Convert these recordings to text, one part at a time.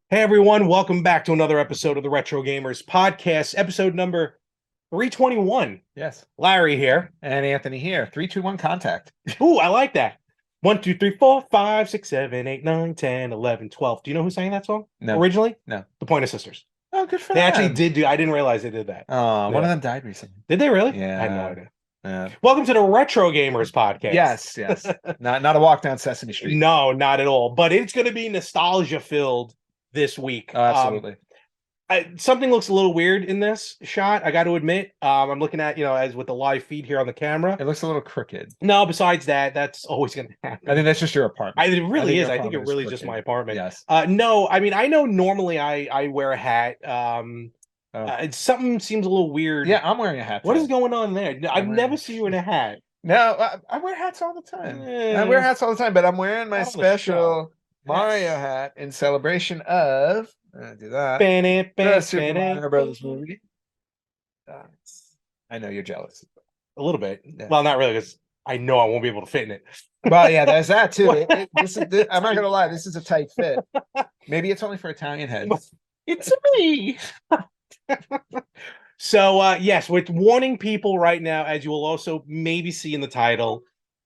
Hey everyone, welcome back to another episode of the Retro Gamers Podcast, episode number 321. Yes. Larry here. And Anthony here. 3, 2, 1 contact. Ooh, I like that. 1, 2, 3, 4, 5, 6, 7, 8, 9, 10, 11, 12. Do you know who sang that song No. originally? No. The Pointer Sisters. Oh, good for They them. actually did do, I didn't realize they did that. Oh, one Yeah. of them died recently. Did they really? Yeah. I had no idea. Welcome to the Retro Gamers Podcast. Yes. Not a walk down Sesame Street. No, not at all. But it's going to be nostalgia filled this week. Oh, absolutely. Something looks a little weird in this shot. I got to admit. I'm looking at, as with the live feed here on the camera. It looks a little crooked. No, besides that, that's always going to happen. I think that's just your apartment. It really is. I think it really is just my apartment. Yes. No, I mean, I know normally I wear a hat. Something seems a little weird. Yeah, I'm wearing a hat. What is going on there? I've never seen you in a hat. No, I wear hats all the time. I wear hats all the time, but I'm wearing my special Mario hat in celebration of. Do that. The Super Mario Brothers movie. I know you're jealous. A little bit. Yeah. Well, not really, because I know I won't be able to fit in it. Well, yeah, there's that too. I'm not gonna lie, this is a tight fit. Maybe it's only for Italian heads. It's me. So yes, we're warning people right now, as you will also maybe see in the title.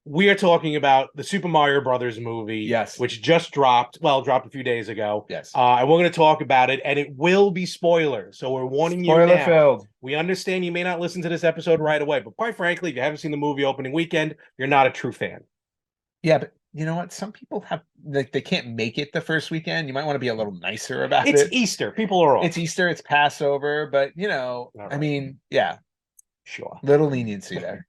We are talking about the Super Mario Brothers movie, yes, which just dropped a few days ago. Yes, and we're going to talk about it, and it will be spoilers. So we're warning you now. Spoiler filled. We understand you may not listen to this episode right away, but quite frankly, if you haven't seen the movie opening weekend, you're not a true fan. Yeah, but you know what? Some people have they can't make it the first weekend. You might want to be a little nicer about it. It's Easter. People are off. It's Easter. It's Passover, but right. I mean, yeah, sure, little leniency there.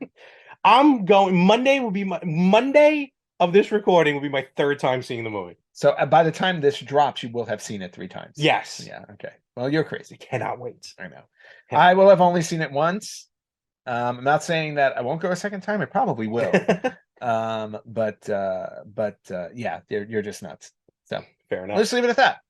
I'm going. Monday of this recording will be my third time seeing the movie. So by the time this drops, you will have seen it 3 times. Yes. Yeah. Okay. Well, you're crazy. Cannot wait. I know. I will have only seen it once. I'm not saying that I won't go a second time. I probably will. But yeah, you're just nuts. So fair enough. Let's leave it at that.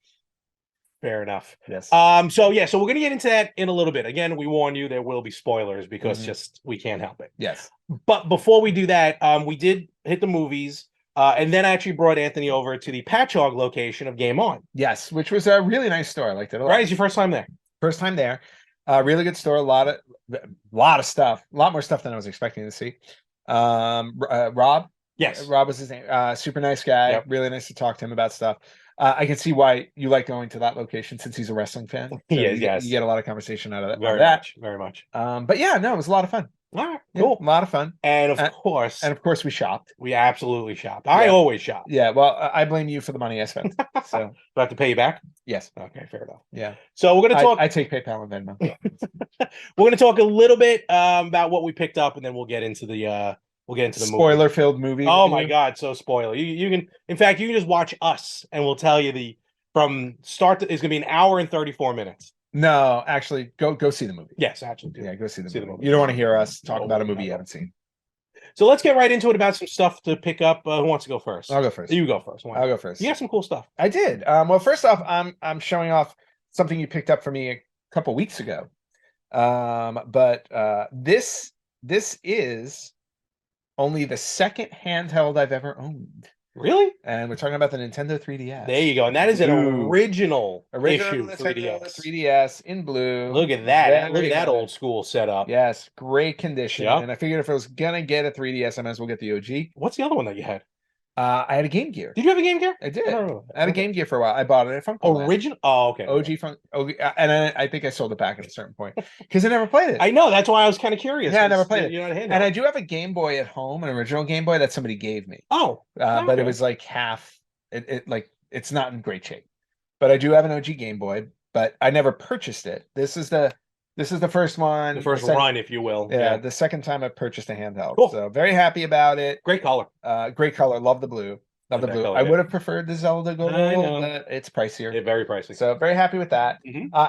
Fair enough. Yes. So we're gonna get into that in a little bit. Again, we warn you there will be spoilers because we can't help it. Yes. But before we do that, we did hit the movies, and then I actually brought Anthony over to the Patchogue location of Game On. Yes, which was a really nice store. I liked it a lot. Right, it's your first time there. First time there. Really good store. A lot of stuff. A lot more stuff than I was expecting to see. Rob. Yes. Rob was his name. Super nice guy. Yep. Really nice to talk to him about stuff. I can see why you like going to that location since he's a wrestling fan. So yes. You get a lot of conversation out of that. Very much. But yeah, no, it was a lot of fun. All right, cool. Yeah, a lot of fun. And of course, we shopped. We absolutely shopped. I always shop. Yeah, well, I blame you for the money I spent. So do I have to pay you back? Yes. Okay, fair enough. Yeah. So we're gonna talk. I take PayPal and Venmo. We're gonna talk a little bit about what we picked up, and then we'll get into the spoiler-filled movie. Oh my god, so spoiler! You can, in fact, you can just watch us, and we'll tell you from start to. It's gonna be an hour and 34 minutes. No, actually, go see the movie. Yes, actually, yeah, go see the movie. You don't want to hear us talk about a movie you haven't seen. So let's get right into it about some stuff to pick up. Who wants to go first? I'll go first. You go first. I'll go first. You got some cool stuff. I did. Well, first off, I'm showing off something you picked up for me a couple weeks ago. But this is only the second handheld I've ever owned. Really? And we're talking about the Nintendo 3DS. There you go. And that is an original issue 3DS in blue. Look at that. Look at that old school setup. Yes, great condition. Yep. And I figured if I was gonna get a 3DS, I might as well get the OG. What's the other one that you had? I had a Game Gear. Did you have a Game Gear? I did. I had a Game Gear for a while. I bought it at Funko. Original? Oh, okay. OG Funk. And I think I sold it back at a certain point because I never played it. I know. That's why I was kind of curious. Yeah, I never played it. You're not a handheld. And I do have a Game Boy at home, an original Game Boy that somebody gave me. Oh. But it was like half. It's not in great shape. But I do have an OG Game Boy, but I never purchased it. This is the first one. The first run, if you will. Yeah, the second time I purchased a handheld. Cool. So very happy about it. Great color. Great color. Love the blue. Love the blue. I would have preferred the Zelda gold, but it's pricier. Yeah, very pricey. So very happy with that.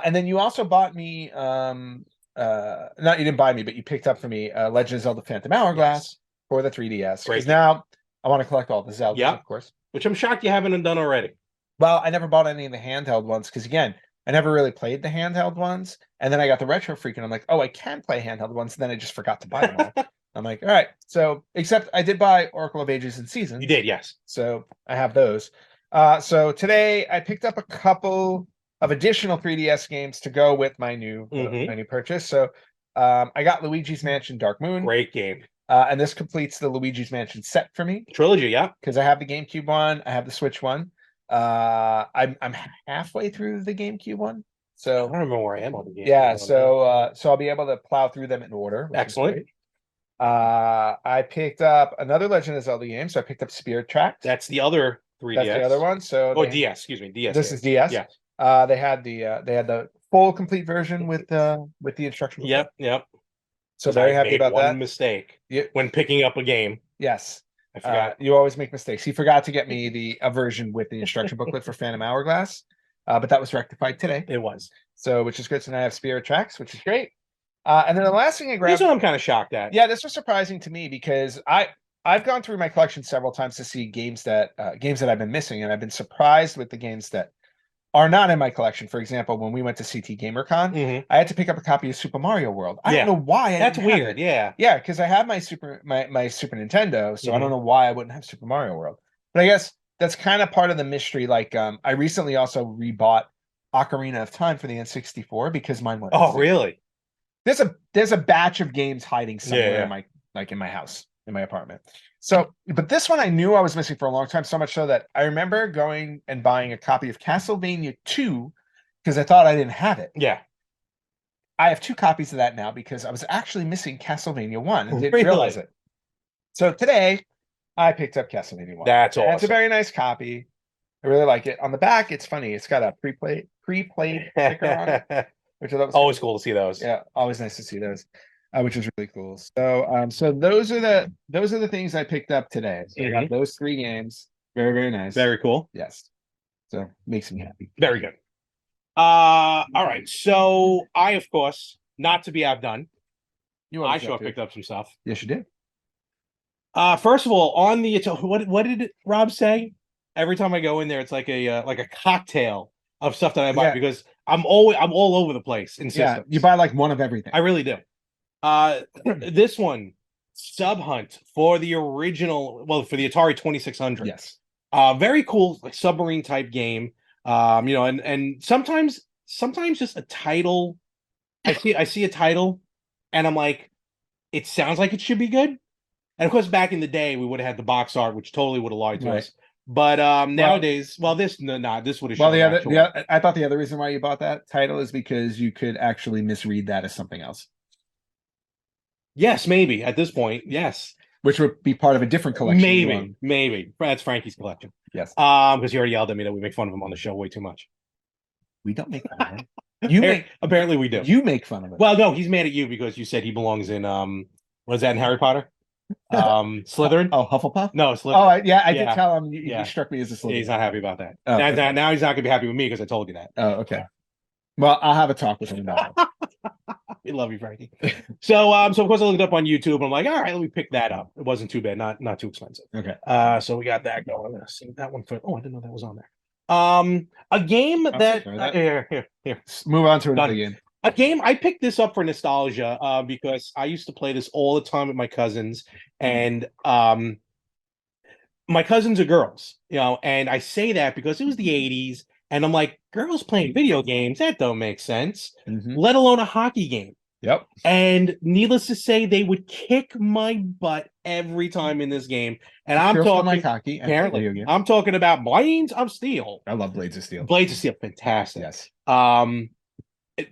And then you also bought me, you didn't buy me, but you picked up for me Legend of Zelda Phantom Hourglass for the 3DS. Because now I want to collect all the Zeldas, of course. Which I'm shocked you haven't done already. Well, I never bought any of the handheld ones because, again, I never really played the handheld ones. And then I got the Retro Freak and I'm like, oh, I can play handheld ones. And then I just forgot to buy them all. I'm like, all right. So, except I did buy Oracle of Ages and Seasons. You did, yes. So I have those. So today I picked up a couple of additional 3DS games to go with my new purchase. So I got Luigi's Mansion Dark Moon. Great game. And this completes the Luigi's Mansion set for me. Trilogy, yeah. Because I have the GameCube one, I have the Switch one. I'm halfway through the GameCube one. I So don't remember where I am on the game. yeah, so I'll be able to plow through them in order. Excellent. I picked up another Legend of Zelda game, so I picked up Spirit Tracks. That's the other 3DS. That's the other one. So DS, excuse me, DS. This is DS. Yeah. They had the full complete version with the instruction booklet. Yep. So very happy about that. One mistake when picking up a game. Yes. I forgot. You always make mistakes. He forgot to get me a version with the instruction booklet for Phantom Hourglass, but that was rectified today. It was. So, which is good. So now I have Spirit Tracks, which is great. And then the last thing I grabbed. This one I'm kind of shocked at. Yeah, this was surprising to me because I've gone through my collection several times to see games that I've been missing, and I've been surprised with the games that are not in my collection. For example, when we went to CT GamerCon, I had to pick up a copy of Super Mario World. I don't know why. That's weird. Yeah, because I have my Super Nintendo, so I don't know why I wouldn't have Super Mario World. But I guess that's kind of part of the mystery. Like, I recently also rebought Ocarina of Time for the N64 because mine went. Oh, really? There's a batch of games hiding somewhere in my house, in my apartment. So, but this one I knew I was missing for a long time, so much so that I remember going and buying a copy of Castlevania 2 because I thought I didn't have it. Yeah. I have 2 copies of that now because I was actually missing Castlevania 1 and didn't realize it. So today I picked up Castlevania 1. That's awesome. It's a very nice copy. I really like it. On the back, it's funny. It's got a pre-played sticker on it, which I thought was always cool to see those. Yeah, always nice to see those. Which is really cool. So, so those are the things I picked up today. So I got those 3 games. Very, very nice. Very cool. Yes. So makes me happy. Very good. All right. So I, of course, not to be outdone. I sure picked up some stuff. Yes, you did. First of all, on the what did Rob say? Every time I go in there, it's like a cocktail of stuff that I buy because I'm all over the place in systems. Yeah, you buy like one of everything. I really do. This one, Sub Hunt for the original, for the Atari 2600. Yes. Very cool, like submarine type game. And sometimes just a title. I see a title, and I'm like, it sounds like it should be good. And of course, back in the day, we would have had the box art, which totally would have lied to us. But nowadays, this would have shown. I thought the other reason why you bought that title is because you could actually misread that as something else. Yes, maybe at this point, yes. Which would be part of a different collection. Maybe. That's Frankie's collection. Yes. Because he already yelled at me that we make fun of him on the show way too much. We don't make fun of him. Apparently we do. You make fun of him. Well, no, he's mad at you because you said he belongs in what is that in Harry Potter? Slytherin? Oh, Hufflepuff? No, Slytherin. Oh, I did tell him you struck me as a Slytherin. Yeah, he's not happy about that. Oh, now he's not gonna be happy with me because I told you that. Oh, okay. Well, I'll have a talk with him about it. We love you, Frankie. So of course I looked it up on YouTube and I'm like, all right, let me pick that up. It wasn't too bad, not too expensive. Okay. So we got that going. Let's see that one first. Oh, I didn't know that was on there. A game here. Let's move on to another game. A game, I picked this up for nostalgia because I used to play this all the time with my cousins, and my cousins are girls, and I say that because it was the 80s, and I'm like, girls playing video games, that don't make sense, let alone a hockey game. Yep. And needless to say, they would kick my butt every time in this game. And I'm talking like hockey. Apparently, I'm talking about Blades of Steel. I love Blades of Steel. Blades of Steel, fantastic. Yes.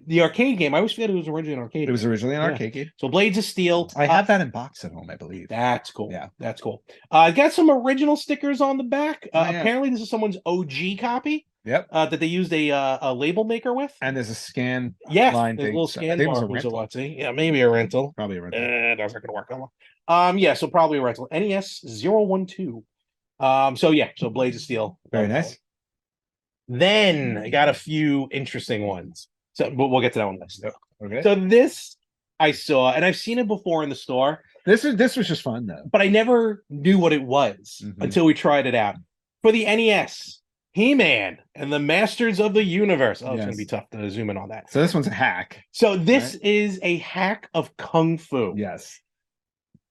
The arcade game, I always forget it was originally an arcade. It was originally an arcade game. So Blades of Steel. I have that in box at home, I believe. That's cool. Yeah. That's cool. Got some original stickers on the back. Apparently, this is someone's OG copy. Yep. That they used a label maker with. And there's a scan line thing. A little scan bar. So let's see. Yeah, maybe a rental. Probably a rental. That's not going to work. Yeah, so probably a rental. NES 012. So Blades of Steel. Very nice. Then I got a few interesting ones. So we'll get to that one next. Okay. So this I saw, and I've seen it before in the store. This was just fun though. But I never knew what it was until we tried it out. For the NES, He-Man and the Masters of the Universe. Oh, it's going to be tough to zoom in on that. So this one's a hack. So this is a hack of Kung Fu. Yes.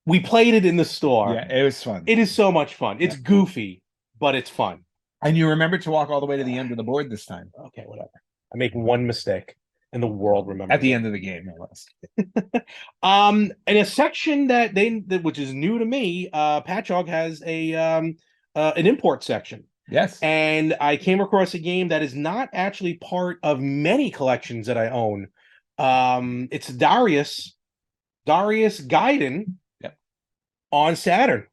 We played it in the store. Yeah, it was fun. It is so much fun. It's goofy, but it's fun. And you remember to walk all the way to the end of the board this time. Okay, whatever. I make one mistake, and the world remembers At the it. end of the game, no less. In a section which is new to me, Patchogue has an import section. Yes. And I came across a game that is not actually part of many collections that I own. It's Darius Gaiden Yep. on Saturn.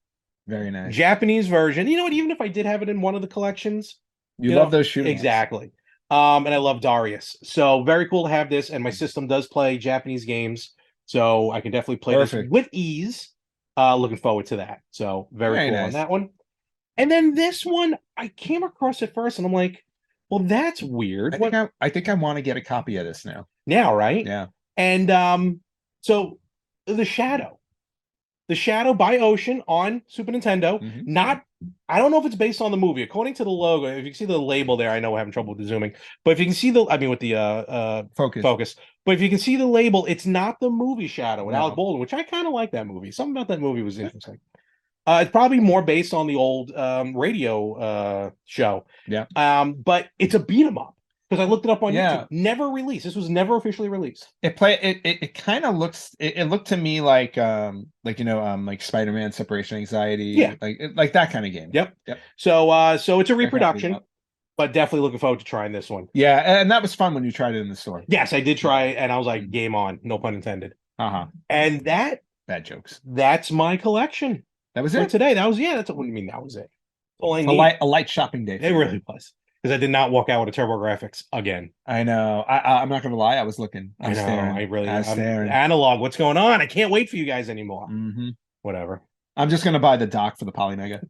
Very nice. Japanese version. You know what? Even if I did have it in one of the collections, you love those shooters. Exactly. And I love Darius. So very cool to have this. And my system does play Japanese games. So I can definitely play this with ease. Looking forward to that. So very cool on that one. And then this one, I came across it first, and I'm like, well, that's weird. I think I want to get a copy of this now. Now, right? Yeah. And so The Shadow by Ocean on Super Nintendo. Not, I don't know if it's based on the movie. According to the logo, if you can see the label there, I know we're having trouble with the zooming, but if you can see with the focus. But if you can see the label, it's not the movie Shadow with Alec Baldwin, which I kind of like that movie. Something about that movie was interesting. It's probably more based on the old radio show. Yeah. But it's a beat 'em up. Because I looked it up on YouTube. Never released. This was never officially released. It kind of looks. It looked to me like Spider-Man Separation Anxiety. Yeah, like that kind of game. Yep. So it's a reproduction, but definitely looking forward to trying this one. Yeah, and that was fun when you tried it in the store. Yes, I did try it, and I was like, game on. No pun intended. And that bad jokes. That's my collection. That was it today. That's what do you mean? That was it. A light shopping day. It really was. Because I did not walk out with a TurboGrafx again. I know. I'm not gonna lie. I was looking. I know. Staring. I'm staring. Analog. What's going on? I can't wait for you guys anymore. Whatever. I'm just gonna buy the dock for the Polymega.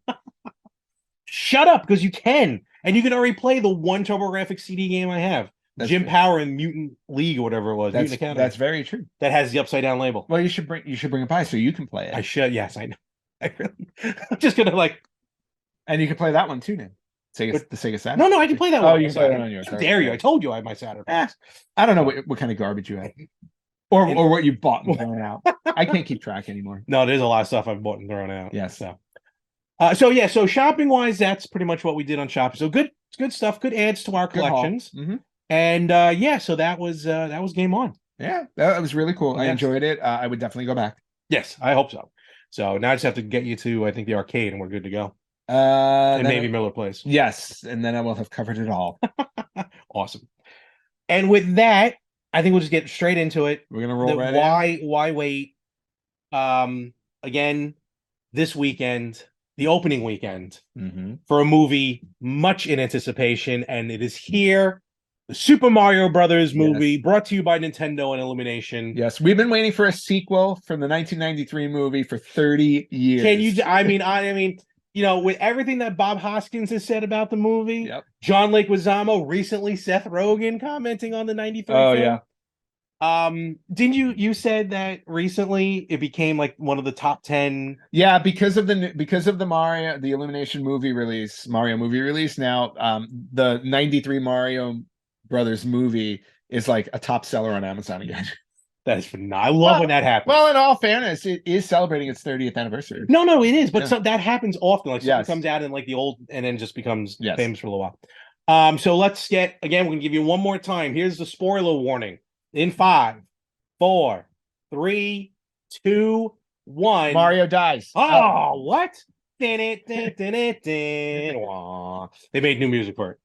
Shut up, because you can, and you can already play the one TurboGrafx CD game I have. That's Jim Power and Mutant League or whatever it was. Mutant Academy. That's very true. That has the upside down label. Well, you should bring it by so you can play it. I should. Yes, I know. I'm just gonna and you can play that one too now. The Sega Saturn. No, I can play that one. Oh, you can play that on yours. How dare you? I told you I have my Saturn. I don't know what kind of garbage you have, or what you bought and thrown out. I can't keep track anymore. No, there's a lot of stuff I've bought and thrown out. Yes. So shopping wise, that's pretty much what we did on shopping. So good stuff. Good adds to our collections. And so that was game on. Yeah, that was really cool. Yes. I enjoyed it. I would definitely go back. Yes, I hope so. So now I just have to get you to, I think, the arcade, and we're good to go. And maybe Miller Place. Yes, and then I will have covered it all. Awesome. And with that, I think we'll just get straight into it. We're gonna roll right in. Why wait? Again, this weekend, the opening weekend, for a movie much in anticipation, and it is here. The Super Mario Brothers movie, brought to you by Nintendo and Illumination. Yes, we've been waiting for a sequel from the 1993 movie for 30 years. Can you? I mean, with everything that Bob Hoskins has said about the movie, John Leguizamo, recently Seth Rogen commenting on the 93 film. Yeah. Didn't you said that recently it became like one of the top 10? Yeah, because of the Illumination movie release, Mario movie release. Now, the 93 Mario Brothers movie is like a top seller on Amazon again. That is phenomenal. I love when that happens. Well, in all fairness, it is celebrating its 30th anniversary. No, it is, but that happens often. Like something comes out in like the old, and then just becomes famous for a little while. So let's we're gonna give you one more time. Here's the spoiler warning. In 5, 4, 3, 2, 1. Mario dies. Oh, what? They made new music for it.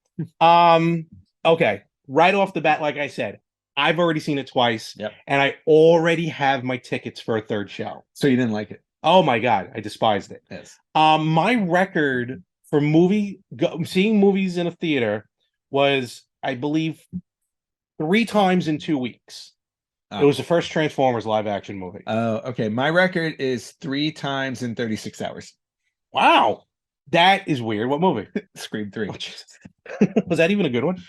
Okay. Right off the bat, like I said, I've already seen it twice, and I already have my tickets for a third show. So you didn't like it? Oh my God, I despised it. Yes. My record for seeing movies in a theater was, I believe, 3 times in 2 weeks. It was the first Transformers live action movie. Oh, okay. My record is 3 times in 36 hours. Wow. That is weird. What movie? Scream 3. Oh, was that even a good one?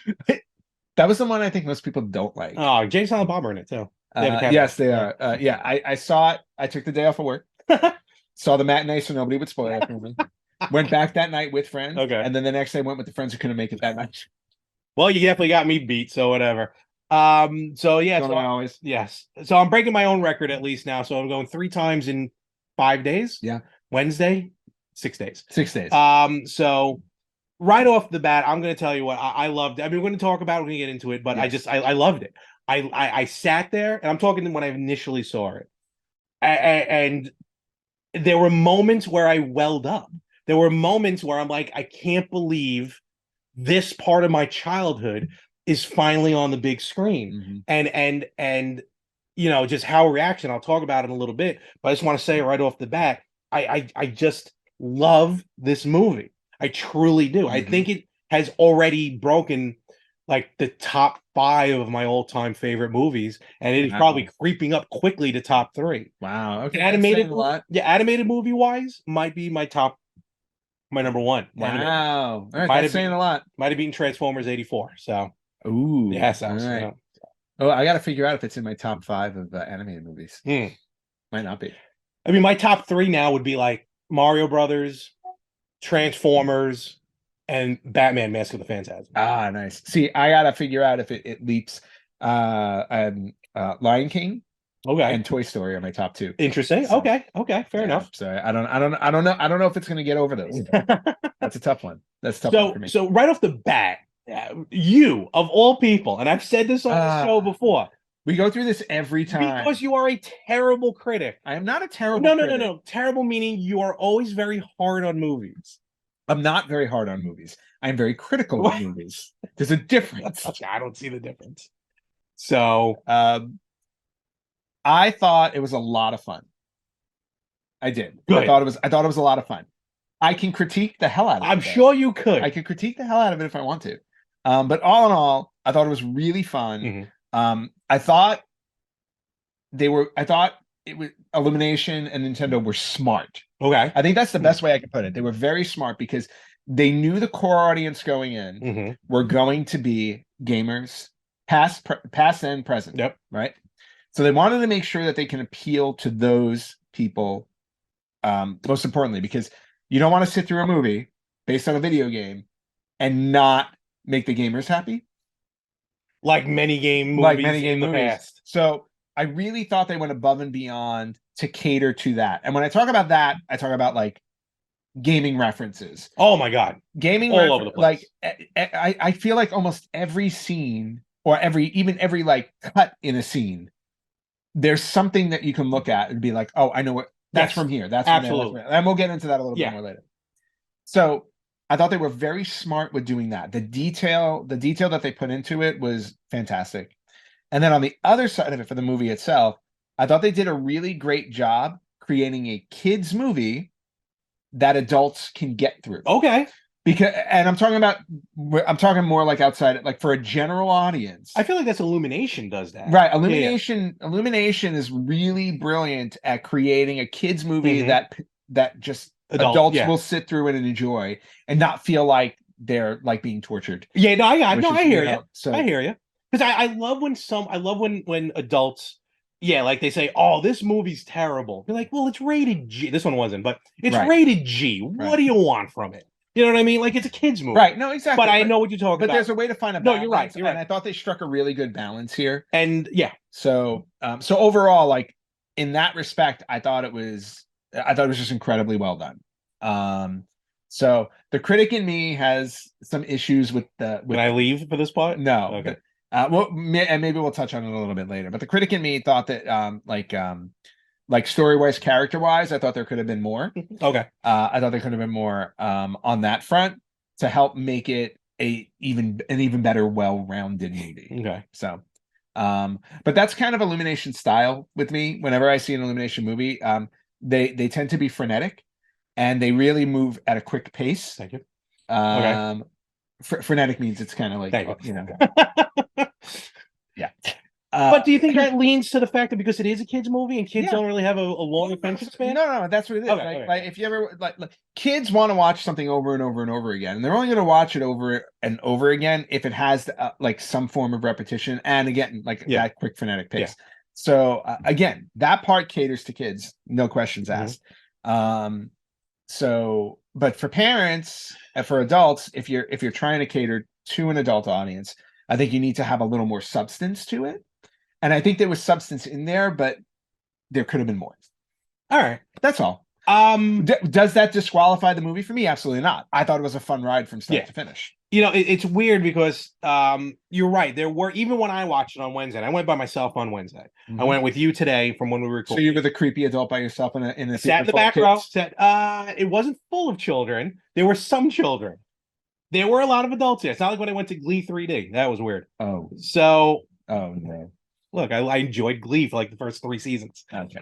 That was the one I think most people don't like. Oh, James Silent Bob are in it too. Yes, they are. I saw it. I took the day off of work. Saw the matinee so nobody would spoil it for me. Went back that night with friends. Okay. And then the next day went with the friends who couldn't make it that night. Well, you definitely got me beat, so whatever. Always. Yes. So I'm breaking my own record at least now. So I'm going 3 times in 5 days. Yeah. Wednesday, 6 days. 6 days. So right off the bat, I'm going to tell you what I loved. I mean, we're going to talk about it, we're going to get into it, but Yes. I loved it. I sat there, and I'm talking when I initially saw it, and there were moments where I welled up. There were moments where I'm like, I can't believe this part of my childhood is finally on the big screen. Mm-hmm. And you know, just how reaction, I'll talk about it in a little bit, but I just want to say right off the bat, I just love this movie. I truly do. I Mm-hmm. think it has already broken like the top five of my all-time favorite movies, and it is Wow. probably creeping up quickly to top three. Wow. Okay. That's Animated, saying a lot. yeah, animated movie wise, might be my number one. Animated Wow. All right. might That's have saying been a lot. might have beaten Transformers '84. So Ooh. yeah, All so right. yeah. Oh, I got to figure out if it's in my top five of animated movies. Hmm. Might not be. I mean, my top three now would be like Mario Brothers, Transformers, and Batman: Mask of the Phantasm. Ah, nice. See, I got to figure out if it leaps Lion King Okay, and Toy Story are my top two. interesting. So, Okay, fair yeah. enough. So I don't know if it's going to get over those. That's a tough one. That's a tough one for me. So right off the bat, you of all people, and I've said this on the show Uh, before, we go through this every time. because you are a terrible critic. I am not a terrible critic. No. Terrible meaning you are always very hard on movies. I'm not very hard on movies. I'm very critical of movies. There's a difference. I don't see the difference. So, I thought it was a lot of fun. I did. good. I thought it was a lot of fun. I can critique the hell out of it. I'm sure you could. I could critique the hell out of it if I want to. But all in all, I thought it was really fun. Mm-hmm. I thought it was Illumination and Nintendo were smart. Okay. I think that's the best way I could put it. They were very smart because they knew the core audience going in were going to be gamers, past and present. Yep. Right. So they wanted to make sure that they can appeal to those people, most importantly, because you don't want to sit through a movie based on a video game and not make the gamers happy. Like many game movies in the past. So I really thought they went above and beyond to cater to that. And when I talk about that, I talk about like gaming references. Oh my God. Gaming all over the place. Like I feel like almost every scene or every like cut in a scene, there's something that you can look at and be like, oh, I know what that's from here. That's absolutely. From there. And we'll get into that a little bit more later. So I thought they were very smart with doing that. The detail that they put into it was fantastic. And then on the other side of it for the movie itself, I thought they did a really great job creating a kids movie that adults can get through. Okay. Because, and I'm talking more like outside, like for a general audience. I feel like that's Illumination does that. Right. Illumination is really brilliant at creating a kids movie that just adults will sit through it and enjoy and not feel like they're like being tortured. Yeah, no, I hear you. So I hear you. Because I love when adults, like they say, oh, this movie's terrible. You're like, well, it's rated G. This one wasn't, but it's rated G. What do you want from it? You know what I mean? Like it's a kid's movie. Right. No, exactly. But I know what you're talking about. But there's a way to find a balance. No, you're right. And I thought they struck a really good balance here. And yeah. So overall, like in that respect, I thought it was just incredibly well done. So the critic in me has some issues with Can I leave for this part? No. Okay. Well, and maybe we'll touch on it a little bit later. But the critic in me thought that like story-wise, character-wise, I thought there could have been more. Okay. I thought there could have been more on that front to help make it an even better, well-rounded movie. Okay. So, but that's kind of Illumination style with me. Whenever I see an Illumination movie, they tend to be frenetic, and they really move at a quick pace. Thank you. Okay. Frenetic means it's kind of like, you know. Yeah. But do you think that leans to the fact that because it is a kids movie and kids don't really have a long attention span? No, that's what it is. Okay. Like if you ever like kids want to watch something over and over and over again, and they're only going to watch it over and over again if it has like some form of repetition and again like that quick frenetic pace. Yeah. So again, that part caters to kids, no questions asked. So, but for parents and for adults, if you're trying to cater to an adult audience, I think you need to have a little more substance to it. And I think there was substance in there, but there could have been more. All right. That's all. Does that disqualify the movie for me? Absolutely not. I thought it was a fun ride from start Yeah. to finish. It's weird because you're right. There were, even when I watched it on Wednesday, I went by myself on Wednesday. I went with you today from when we were So you were the creepy adult by yourself in a sat in theater the full of back row. kids? It wasn't full of children. There were some children. There were a lot of adults here. It's not like when I went to Glee 3D. That was weird. Oh, So oh no. look, I enjoyed Glee for like the first 3 seasons. Okay,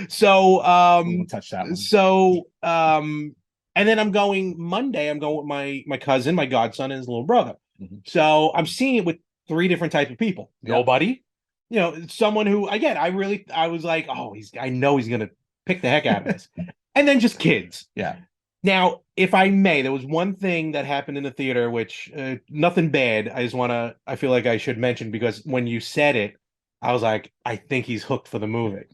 So we'll touch that one. and then I'm going Monday. I'm going with my cousin, my godson, and his little brother. Mhm. So I'm seeing it with three different types of people. Yep. Nobody, someone who, again, I was like, oh, I know he's gonna pick the heck out of this, and then just kids. Yeah. Now, if I may, there was one thing that happened in the theater, which nothing bad. I feel like I should mention, because when you said it, I was like, I think he's hooked for the movie.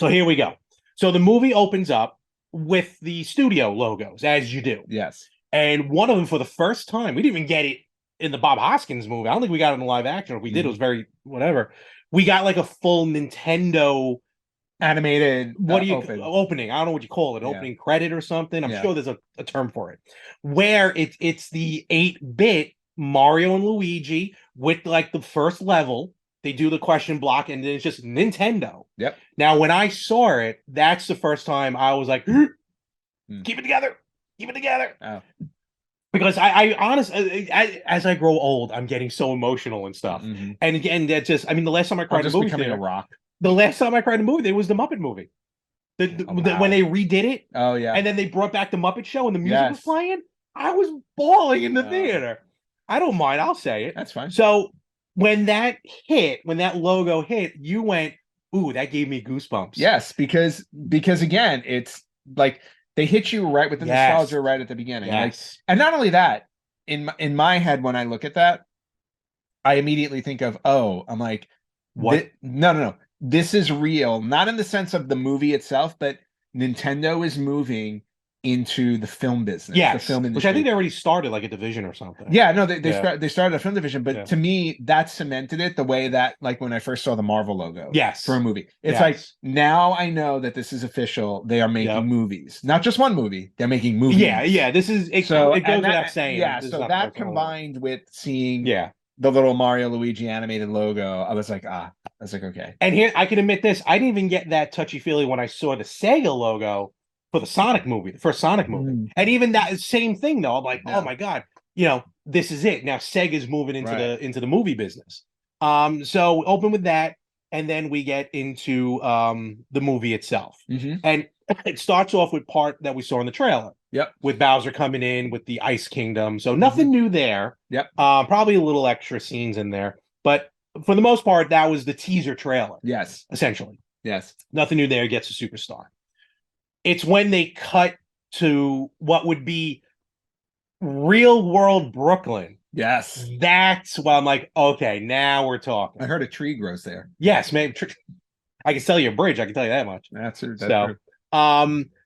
So here we go. So the movie opens up with the studio logos, as you do. Yes. And one of them, for the first time, we didn't even get it in the Bob Hoskins movie. I don't think we got it in the live action. If we did, it was very whatever. We got like a full Nintendo Animated opening? I don't know what you call it, opening credit or something. I'm sure there's a term for it, where it's the 8-bit Mario and Luigi with like the first level. They do the question block, and then it's just Nintendo. Yep. Now, when I saw it, that's the first time I was like, keep it together, keep it together. Oh. Because I honestly, as I grow old, I'm getting so emotional and stuff. And again, that just, I mean, the last time I cried in a movie becoming a rock. The last time I cried in a movie, there was the Muppet movie. When they redid it. Oh, yeah. And then they brought back the Muppet Show and the music was playing. I was bawling in the theater. I don't mind. I'll say it. That's fine. So when that logo hit, you went, ooh, that gave me goosebumps. Yes, because again, it's like they hit you right with the nostalgia right at the beginning. Yes. And not only that, in my head, when I look at that, I immediately think of, I'm like, what? No. This is real, not in the sense of the movie itself, but Nintendo is moving into the film business, the film industry. Which I think they already started like a division or something. Yeah, no, they started a film division, but to me, that cemented it the way that, like, when I first saw the Marvel logo for a movie, it's like, now I know that this is official. They are making movies, not just one movie. They're making movies. Yeah. This is it. So it goes without saying. Yeah, so that combined with seeing the little Mario Luigi animated logo, I was like, okay. And here, I can admit this, I didn't even get that touchy-feely when I saw the Sega logo for the Sonic movie, the first Sonic movie. And even that same thing, though, I'm like, oh my God, this is it. Now Sega's moving into the movie business. So open with that, and then we get into the movie itself. And it starts off with part that we saw in the trailer. Yep. With Bowser coming in with the Ice Kingdom. So nothing new there. Yep. Probably a little extra scenes in there. But for the most part, that was the teaser trailer. Yes. Essentially. Yes. Nothing new there. Gets a superstar. It's when they cut to what would be real world Brooklyn. Yes. That's why I'm like, okay, now we're talking. I heard a tree grows there. Yes, maybe. I can sell you a bridge. I can tell you that much. That's true.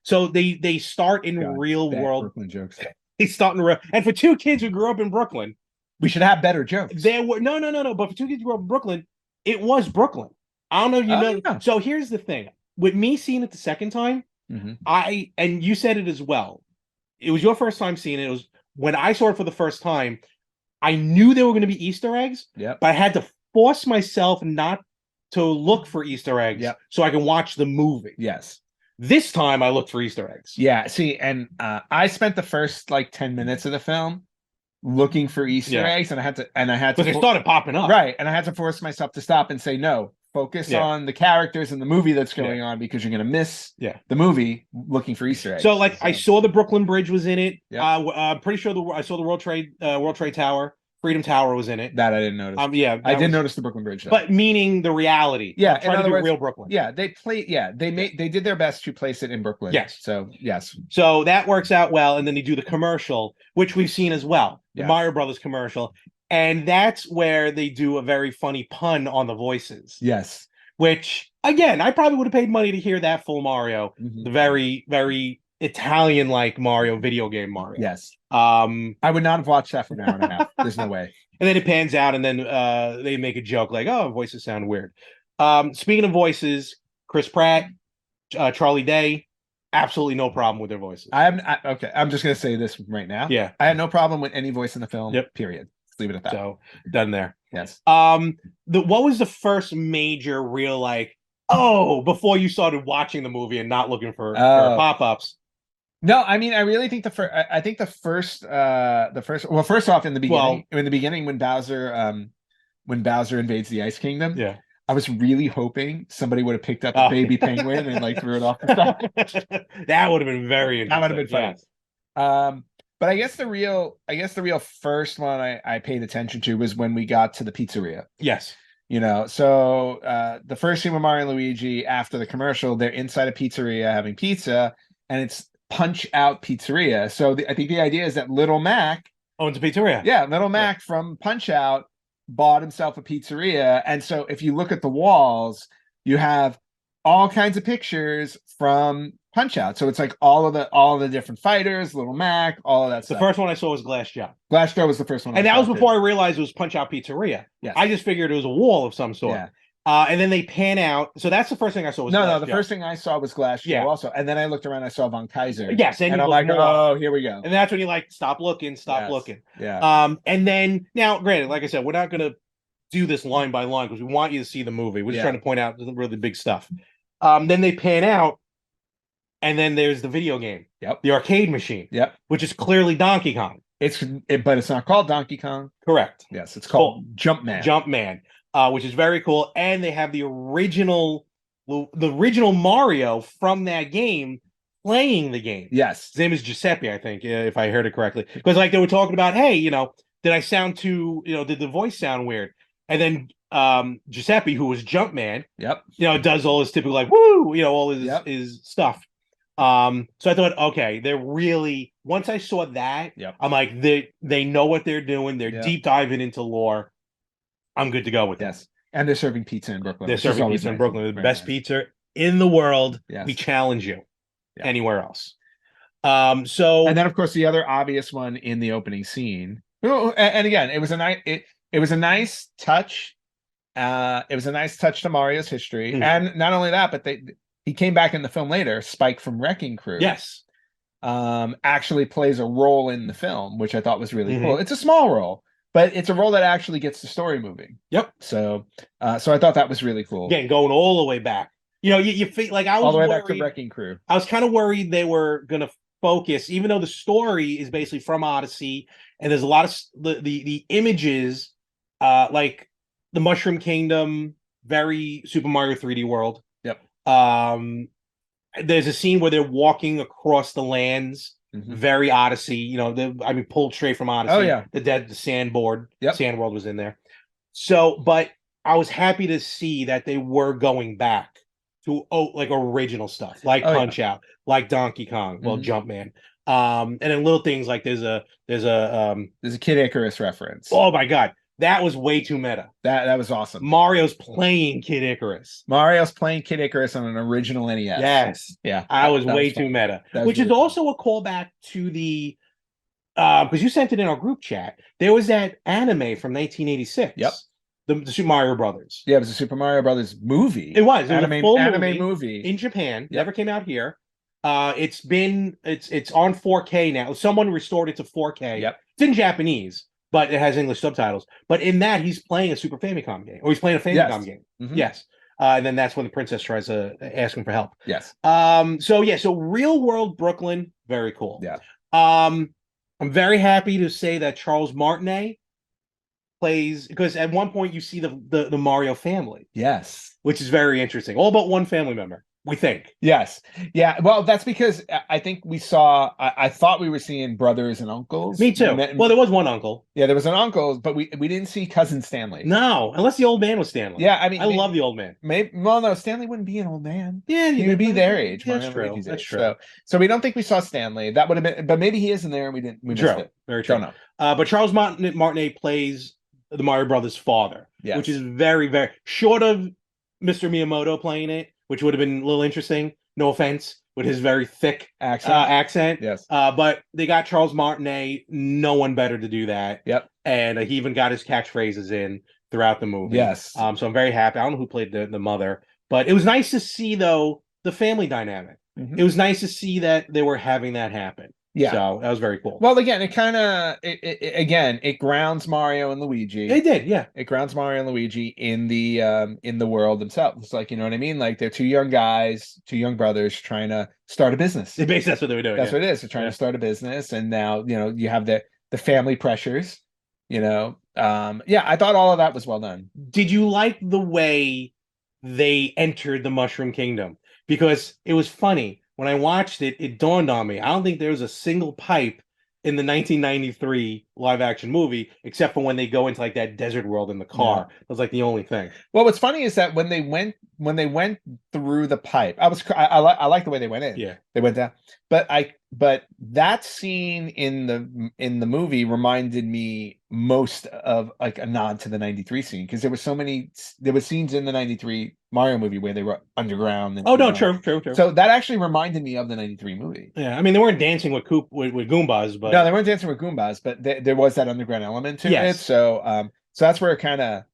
So they start in real world Brooklyn jokes. They start in real, and for two kids who grew up in Brooklyn, we should have better jokes. There were no. But for two kids who grew up in Brooklyn, it was Brooklyn. I don't know if you know. Yeah. So here's the thing: with me seeing it the second time, and you said it as well. It was your first time seeing it. It was when I saw it for the first time. I knew there were going to be Easter eggs, but I had to force myself not to look for Easter eggs so I can watch the movie. Yes. This time I looked for Easter eggs. Yeah, see, and I spent the first like 10 minutes of the film looking for Easter eggs, and I had to because they started popping up. Right, and I had to force myself to stop and say, no, focus on the characters and the movie that's going on, because you're going to miss the movie looking for Easter eggs. So like I saw the Brooklyn Bridge was in it. I'm pretty sure I saw the World Trade Tower. Freedom Tower was in it. That I didn't notice. I did notice the Brooklyn Bridge, though. But meaning the reality. Yeah, trying to do real Brooklyn. Yeah, they did their best to place it in Brooklyn. Yes. So yes. So that works out well, and then they do the commercial, which we've seen as well, the Mario Brothers commercial, and that's where they do a very funny pun on the voices. Yes. Which again, I probably would have paid money to hear that full Mario, the very, very Italian-like Mario, video game Mario. Yes. I would not have watched that for an hour and a half. There's no way. And then it pans out, and then they make a joke like, "Oh, voices sound weird." Speaking of voices, Chris Pratt, Charlie Day, absolutely no problem with their voices. Okay. I'm just gonna say this right now. Yeah. I had no problem with any voice in the film. Yep. Period. Let's leave it at that. So done there. Yes. What was the first major real like? Oh, before you started watching the movie and not looking for pop-ups. No, I mean, I really think the first. I think the first. Well, first off, in the beginning, when Bowser invades the Ice Kingdom, Yeah, I was really hoping somebody would have picked up a baby penguin and like threw it off the side. That would have been very interesting. That would have been fun. But I guess the real first one I paid attention to was when we got to the pizzeria. Yes. So the first scene with Mario and Luigi after the commercial, they're inside a pizzeria having pizza, and it's Punch Out Pizzeria. So I think the idea is that Little Mac owns a pizzeria. Yeah, Little Mac from Punch Out bought himself a pizzeria. And so if you look at the walls, you have all kinds of pictures from Punch Out. So it's like all of the different fighters, Little Mac, all of that stuff. The first one I saw was Glass Joe. Glass Joe was the first one. And that was before I realized it was Punch Out Pizzeria. Yes. I just figured it was a wall of some sort. Yeah. And then they pan out. So that's the first thing I saw was the first thing I saw was Glass Joe also. And then I looked around, I saw Von Kaiser. Yes, and I'm like, oh, here we go. And that's when you like stop looking. Yeah. And then now, granted, like I said, we're not gonna do this line by line because we want you to see the movie. We're just trying to point out the really big stuff. Then they pan out, and then there's the video game. Yep. The arcade machine. Yep. Which is clearly Donkey Kong. But it's not called Donkey Kong. Correct. Yes, it's called Jumpman. Jumpman. Which is very cool. And they have the original Mario from that game playing the game. Yes. His name is Giuseppe, I think, if I heard it correctly. Because like they were talking about, hey, did I sound too, did the voice sound weird? And then Giuseppe, who was Jumpman, does all his typical like woo, all his stuff. So I thought, okay, they're really once I saw that, I'm like, they know what they're doing, they're deep diving into lore. I'm good to go with this. And they're serving pizza in Brooklyn. They're serving pizza in Brooklyn. The best pizza in the world. Yes. We challenge you anywhere else. And then of course the other obvious one in the opening scene. And again, it was a nice touch. It was a nice touch to Mario's history. And not only that, but he came back in the film later, Spike from Wrecking Crew. Yes. Actually plays a role in the film, which I thought was really cool. It's a small role, but it's a role that actually gets the story moving. Yep. So I thought that was really cool. Again, going all the way back. You feel like I was all the way worried, back to Wrecking Crew. I was kind of worried they were gonna focus, even though the story is basically from Odyssey, and there's a lot of the images, like the Mushroom Kingdom, very Super Mario 3D World. Yep. There's a scene where they're walking across the lands. Very Odyssey, pulled straight from Odyssey. Oh yeah, the sandboard, Sand World was in there. So, but I was happy to see that they were going back to like original stuff, like Punch Out, like Donkey Kong, Jumpman, and then little things like there's a Kid Icarus reference. Oh my god, that was way too meta. That was awesome. Mario's playing Kid Icarus. On an original NES. Yes. Yeah. I was way too meta. Which is also a callback to the because you sent it in our group chat. There was that anime from 1986. Yep. The Super Mario Brothers. Yeah, it was a Super Mario Brothers movie. It was a full anime movie in Japan. Never came out here. It's on 4K now. Someone restored it to 4K. Yep. It's in Japanese, but it has English subtitles. But in that, he's playing a Super Famicom game, or he's playing a Famicom game. Yes. And then that's when the princess tries to ask him for help. Yes. So real world Brooklyn, very cool. Yeah. I'm very happy to say that Charles Martinet plays, because at one point you see the Mario family. Yes. Which is very interesting. All but one family member, we think. Yes. Yeah. Well, that's because I think we saw, I thought we were seeing brothers and uncles. Me too. Well, there was one uncle. Yeah, there was an uncle, but we didn't see cousin Stanley. No, unless the old man was Stanley. Yeah, I mean, I love the old man. No, Stanley wouldn't be an old man. Yeah, he would be their age. That's true. That's true. So we don't think we saw Stanley. That would have been, but maybe he is in there and we didn't. We missed it. Very true. Don't know. But Charles Martinet plays the Mario Brothers' father, yes. Which is very, very short of Mr. Miyamoto playing it, which would have been a little interesting. No offense, with his very thick accent. Yes. But they got Charles Martinet, no one better to do that. Yep. And he even got his catchphrases in throughout the movie. Yes. So I'm very happy. I don't know who played the mother, but it was nice to see, though, the family dynamic. it was nice to see that they were having that happen. Yeah. So that was very cool. Well, again, it kind of again it grounds Mario and Luigi. It did, yeah. It grounds Mario and Luigi in the world themselves. It's like, you know what I mean? Like they're two young guys, two young brothers trying to start a business. Basically, that's what they were doing. That's yeah. what it is. They're trying to start a business, and now you have the family pressures. Yeah, I thought all of that was well done. Did you like the way they entered the Mushroom Kingdom? Because it was funny. When I watched it, it dawned on me. I don't think there was a single pipe in the 1993 live action movie, except for when they go into like that desert world in the car. That was like the only thing. Well, what's funny is that when they went through the pipe, I like the way they went in. Yeah. They went down. But that scene in the movie reminded me most of like a nod to the 93 scene, because there were scenes in the 93 Mario movie where they were underground. Oh no, true. So that actually reminded me of the 93 movie. Yeah, I mean they weren't dancing with Goombas, but no, they weren't dancing with Goombas, but there was that underground element to it. So that's where it kind of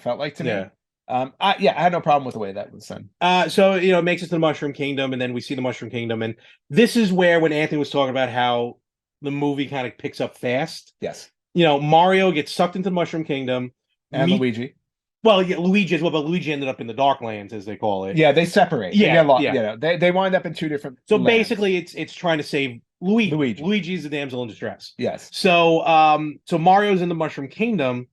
felt like to me. I had no problem with the way that was done. So it makes us to the Mushroom Kingdom, and then we see the Mushroom Kingdom, and this is where when Anthony was talking about how the movie kind of picks up fast. Yes. Mario gets sucked into the Mushroom Kingdom, and Luigi. Well, yeah, Luigi as well, but Luigi ended up in the Darklands, as they call it. Yeah, they separate. They wind up in two different. So lands. basically, it's trying to save Luigi. Luigi's the damsel in distress. Yes. So Mario's in the Mushroom Kingdom.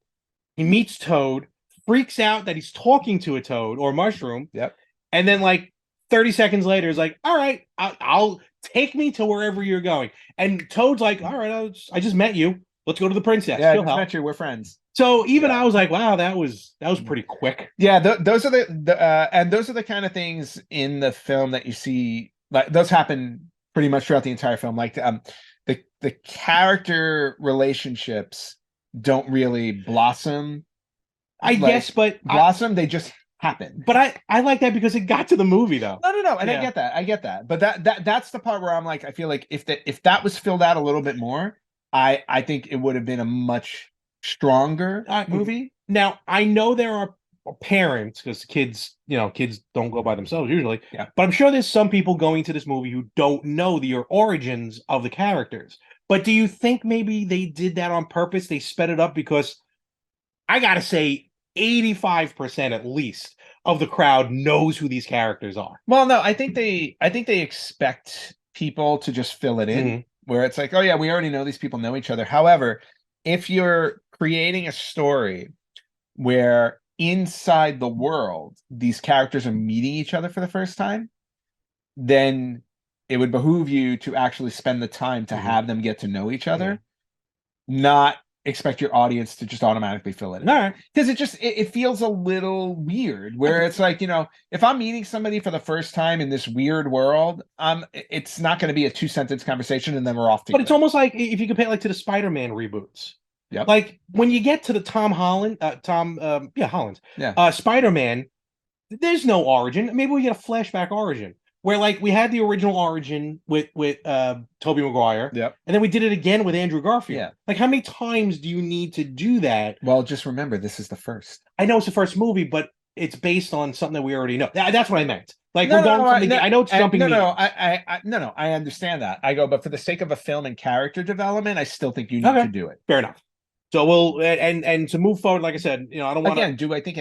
He meets Toad, freaks out that he's talking to a toad or mushroom. Yep. And then like 30 seconds later is like, all right, I'll take me to wherever you're going. And Toad's like, all right, I just met you. Let's go to the princess. Yeah, I just met you. We're friends. So even I was like, wow, that was pretty quick. Yeah, those are the kind of things in the film that you see. Like those happen pretty much throughout the entire film. Like the character relationships don't really blossom. I guess, but blossom, they just happen. But I like that because it got to the movie though. No, and I get that. But that's the part where I'm like, I feel like if that was filled out a little bit more, I think it would have been a much stronger movie. Now I know there are parents, because kids don't go by themselves usually. Yeah. But I'm sure there's some people going to this movie who don't know the origins of the characters. But do you think maybe they did that on purpose? They sped it up because I gotta say 85% at least of the crowd knows who these characters are. Well, no, I think they expect people to just fill it in, where it's like, oh yeah, we already know these people know each other. However, if you're creating a story where inside the world these characters are meeting each other for the first time, then it would behoove you to actually spend the time to have them get to know each other, not expect your audience to just automatically fill it in. All right. Because it feels a little weird, where it's like, if I'm meeting somebody for the first time in this weird world, it's not going to be a 2-sentence conversation and then we're off together. But it's almost like if you compare it to the Spider-Man reboots. Yep. Like when you get to the Holland, Spider-Man, there's no origin. Maybe we get a flashback origin where like we had the original origin with Tobey Maguire. Yep. And then we did it again with Andrew Garfield. Yeah. Like how many times do you need to do that? Well, just remember, this is the first. I know it's the first movie, but it's based on something that we already know. That's what I meant. Like I know it's jumping. I understand that. But for the sake of a film and character development, I still think you need to do it. Fair enough. So we'll and to move forward, like I said, I don't want to. Again, do I think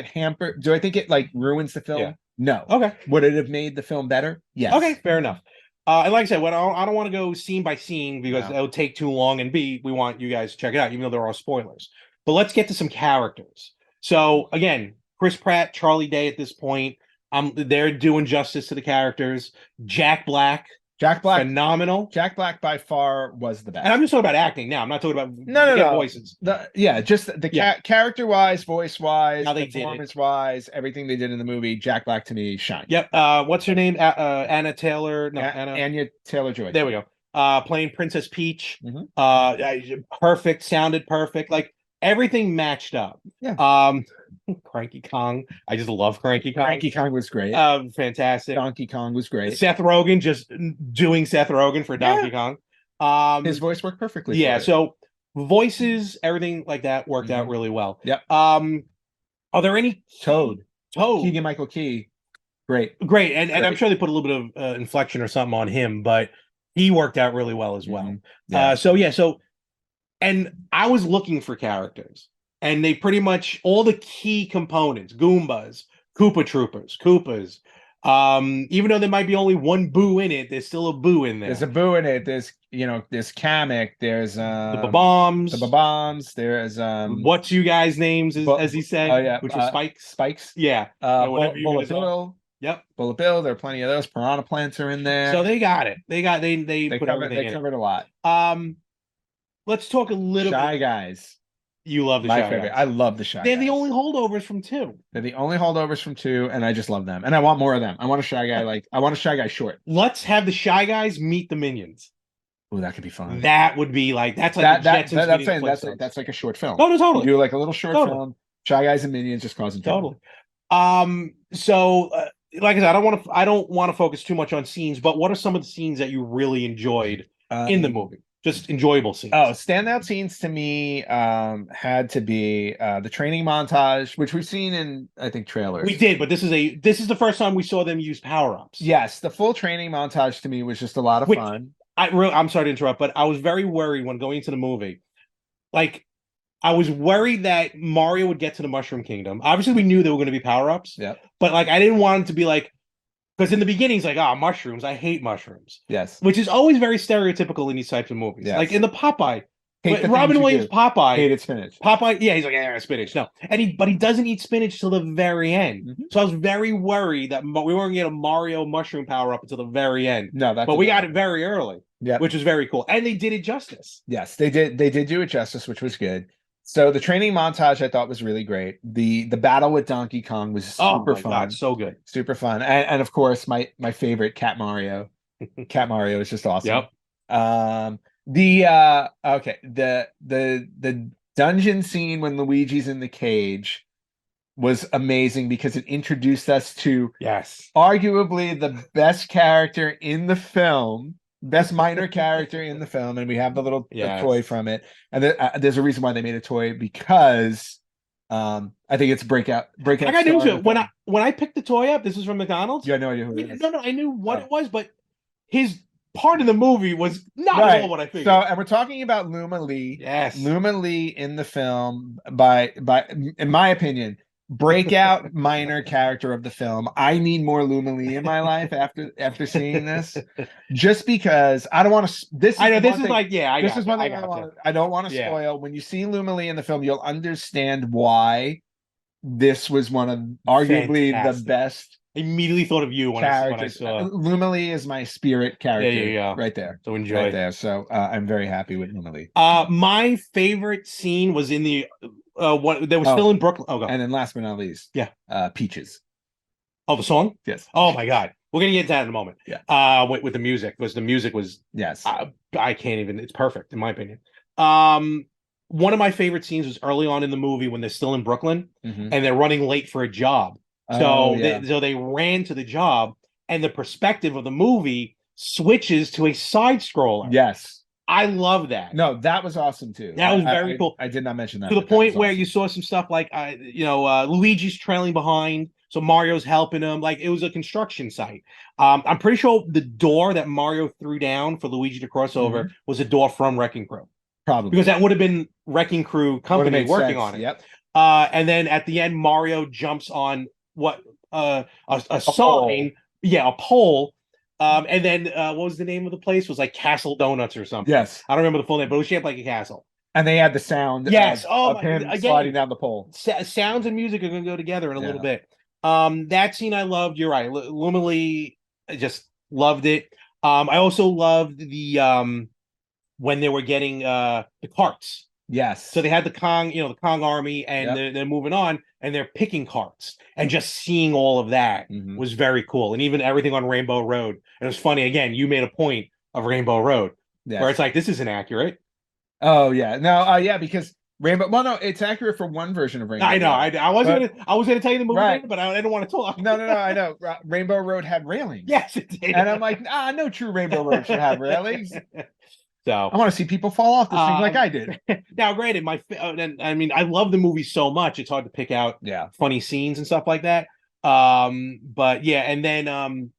it like ruins the film? Yeah. No. Okay. Would it have made the film better? Yes. Okay, fair enough. And like I said, I don't want to go scene by scene because it would take too long, and B, we want you guys to check it out, even though there are spoilers. But let's get to some characters. So again, Chris Pratt, Charlie Day at this point, they're doing justice to the characters. Jack Black, phenomenal. Jack Black by far was the best. And I'm just talking about acting now. I'm not talking about voices. Just the character wise, voice wise, how they performance wise, everything they did in the movie. Jack Black to me shined. Yep. What's her name? Anna Taylor. No, Anya Taylor-Joy. There we go. Playing Princess Peach. Perfect. Sounded perfect. Like everything matched up. Yeah. Cranky Kong. I just love Cranky Kong. Cranky Kong was great. Fantastic. Donkey Kong was great. Seth Rogen just doing Seth Rogen for Donkey Kong. His voice worked perfectly. Yeah. So voices, everything like that worked out really well. Yep. Are there any Toad? Keegan Michael Key. Great. great, and I'm Great. sure they put a little bit of inflection or something on him, but he worked out really well as well. Yeah. So yeah, so and I was looking for characters, and they pretty much all the key components: Goombas, Koopa Troopers, Koopas. Even though there might be only one Boo in it, there's still a Boo in There's there. a Boo in it. There's Kamek. There's The the Bombs, Bombs. There's what's you guys' names, as he oh said, yeah, which was Spikes. Spikes. Yeah, whatever you Bullet guys are. Bill. Yep. Bullet Bill. There are plenty of those. Piranha Plants are in So there. they got it. They put everything They in it. covered a lot. Let's talk a little bit. Shy Guys. You love the My Shy favorite. Guys. I love the Shy They're Guys. the only holdovers from two. They're the only holdovers from two, and I just love them. And I want more of them. I want a Shy Guy I want a Shy Guy short. Let's have the Shy Guys meet the Minions. Oh, that could be fun. That would be like that's like the Jetsons that's meeting the saying Flintstones. that's like a short film. No, no, totally. You do like a little short Totally. film. Shy Guys and Minions just causing trouble. Totally. So like I said, I don't want to focus too much on scenes, but what are some of the scenes that you really enjoyed in the movie? Just enjoyable scenes. Oh, standout scenes to me had to be the training montage, which we've seen in I think trailers. We did, but this is the first time we saw them use power-ups. Yes, the full training montage to me was just a lot of fun. I'm sorry to interrupt, but I was very worried when going into the movie. Like, I was worried that Mario would get to the Mushroom Kingdom. Obviously, we knew there were going to be power-ups. Yeah. But like, I didn't want it to be like, because in the beginning, he's like, mushrooms. I hate mushrooms. Yes. Which is always very stereotypical in these types of movies. Yes. Like in the Popeye, Hate Robin Williams Popeye hated spinach. Popeye, yeah, he's like, yeah, spinach. No, but he doesn't eat spinach till the very end. Mm-hmm. So I was very worried that we weren't going to get a Mario mushroom power up until the very end. No, but we got it very early. Yeah, which was very cool, and they did it justice. Yes, they did. They did do it justice, which was good. So the training montage I thought was really great. The battle with Donkey Kong was super fun. God, so good, super fun, and of course my favorite Cat Mario. Cat Mario is just awesome. Yep. The dungeon scene when Luigi's in the cage was amazing because it introduced us to arguably the best character in the film, best minor character in the film, and we have the little toy from it. And there's a reason why they made a toy because I think it's breakout. I got into it when I picked the toy up. This is from McDonald's. You had no idea who it is. No, I knew what it was, but his part in the movie was not at all what I figured. So, and we're talking about Luma Lee. Yes, Luma Lee in the film by in my opinion, breakout minor character of the film. I need more Luma Lee in my life after seeing this, just because I don't want to. This is one thing I don't want to spoil. When you see Luma Lee in the film, you'll understand why this was one of arguably the best. I immediately thought of you when I saw Luma Lee is my spirit character. There you go. Right there. So enjoy right there. So I'm very happy with Luma Lee. My favorite scene was in the they were still in Brooklyn. Oh, God. And then last but not least, Peaches. Oh, the song? Yes. Oh my God. We're gonna get to that in a moment. Yeah. With the music, because the music was I can't even. It's perfect in my opinion. One of my favorite scenes was early on in the movie when they're still in Brooklyn and they're running late for a job. So they ran to the job, and the perspective of the movie switches to a side scroller. Yes, I love that. No, that was awesome too. That was very cool. I did not mention that to the point where you saw some stuff like Luigi's trailing behind, so Mario's helping him. Like it was a construction site. I'm pretty sure the door that Mario threw down for Luigi to cross over was a door from Wrecking Crew. Probably because that would have been Wrecking Crew company working on it. Yep. And then at the end, Mario jumps on a sign, a pole. And then what was the name of the place? It was like Castle Donuts or something. Yes, I don't remember the full name, but it was shaped like a castle. And they had the sound. Yes, of him sliding down the pole. Sounds and music are going to go together in a little bit. That scene I loved. You're right, Luma Lee. I just loved it. I also loved the when they were getting the carts. Yes. So they had the Kong army, and they're moving on, and they're picking carts, and just seeing all of that was very cool. And even everything on Rainbow Road. And it was funny. Again, you made a point of Rainbow Road, where it's like, this isn't accurate. Oh yeah, no, because Rainbow. Well, no, it's accurate for one version of Rainbow. I know. Road. I was gonna tell you the movie, name, but I didn't want to talk. No, I know. Rainbow Road had railings. Yes, it did. And I'm like, no true Rainbow Road should have railings. So I want to see people fall off this thing like I did. Now, granted, I love the movie so much; it's hard to pick out funny scenes and stuff like that. But yeah, and then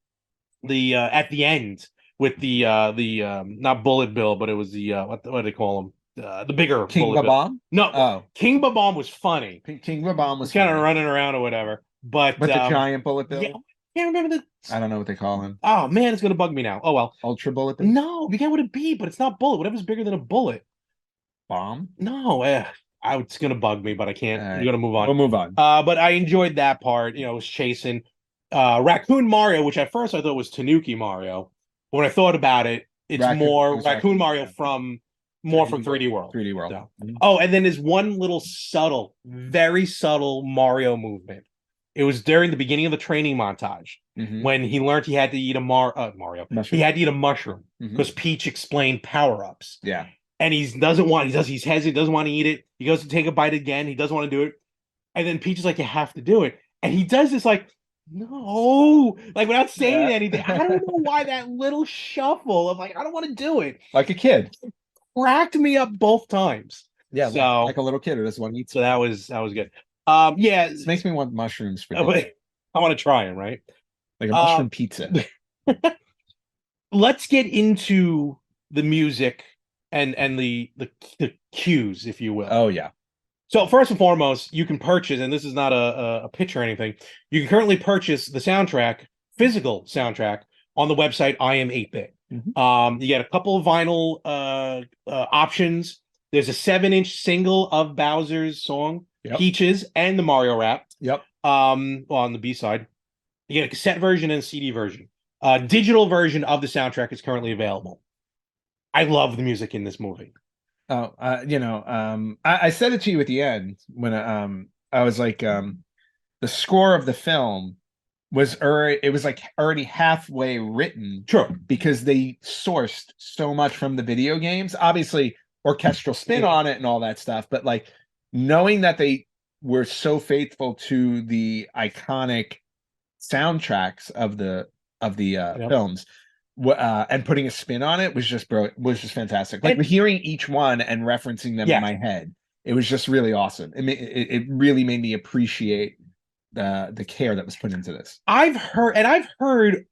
the at the end with the not Bullet Bill, but it was the what do they call him? The bigger King Bullet Bill. Babam. No, Oh, King Babam was funny. King Babam He's was kind of funny, running around or whatever. But but the giant bullet yeah, bill. I can't remember the. I don't know what they call him. Oh man, it's gonna bug me now. Oh well. Ultra bullet bill. No, we began with a B, but it's not bullet. Whatever's bigger than a bullet. Bomb. No, it's gonna bug me, but I All can't. We're right, gonna move on. we'll move on. But I enjoyed that part. You know, it was chasing Raccoon Mario, which at first I thought was Tanuki Mario. But when I thought about it, it's more Raccoon Mario yeah. from more from 3D World. 3D World. So. Oh, and then there's one little subtle, very subtle Mario movement. It was during the beginning of the training montage when he learned he had to eat a Mario. Mushroom. He had to eat a mushroom because Peach explained power-ups. Yeah. And he's hesitant, doesn't want to eat it. He goes to take a bite again. He doesn't want to do it. And then Peach is like, you have to do it. And he does this like, no, like without saying anything. I don't know why that little shuffle of like, I don't want to do it. Like a kid. Cracked me up both times. Yeah, so like a little kid who doesn't want to eat. So that was good. Yeah. This makes me want mushrooms for but I want to try them, right? Like a mushroom pizza. Let's get into the music and the cues, if you will. Oh yeah. So first and foremost, you can purchase, and this is not a pitch or anything. You can currently purchase the soundtrack, physical soundtrack, on the website I Am 8-Bit. You get a couple of vinyl options. There's a 7-inch single of Bowser's song, Peaches, and the Mario rap. Yep. Well, on the B side, you get a cassette version and a CD version. Digital version of the soundtrack is currently available. I love the music in this movie. Oh, I said it to you at the end when I was like, the score of the film was already halfway written. Sure. Because they sourced so much from the video games, obviously orchestral spin on it and all that stuff, but like knowing that they were so faithful to the iconic soundtracks of the films, and putting a spin on it was just fantastic. Like hearing each one and referencing them in my head, it was just really awesome. It really made me appreciate the care that was put into this. I've heard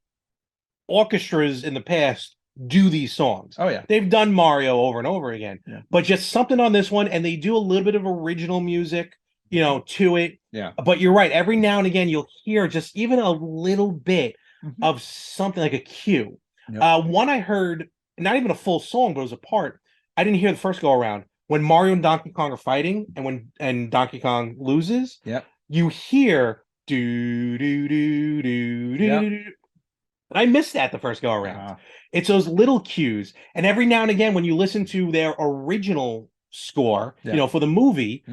orchestras in the past do these songs. Oh yeah, they've done Mario over and over again, but just something on this one, and they do a little bit of original music, to it. Yeah. But you're right. Every now and again, you'll hear just even a little bit of something like a cue. One I heard, not even a full song, but it was a part. I didn't hear the first go around when Mario and Donkey Kong are fighting, and Donkey Kong loses. Yep. You hear do do do do do. And I missed that the first go around. It's those little cues, and every now and again, when you listen to their original score, for the movie,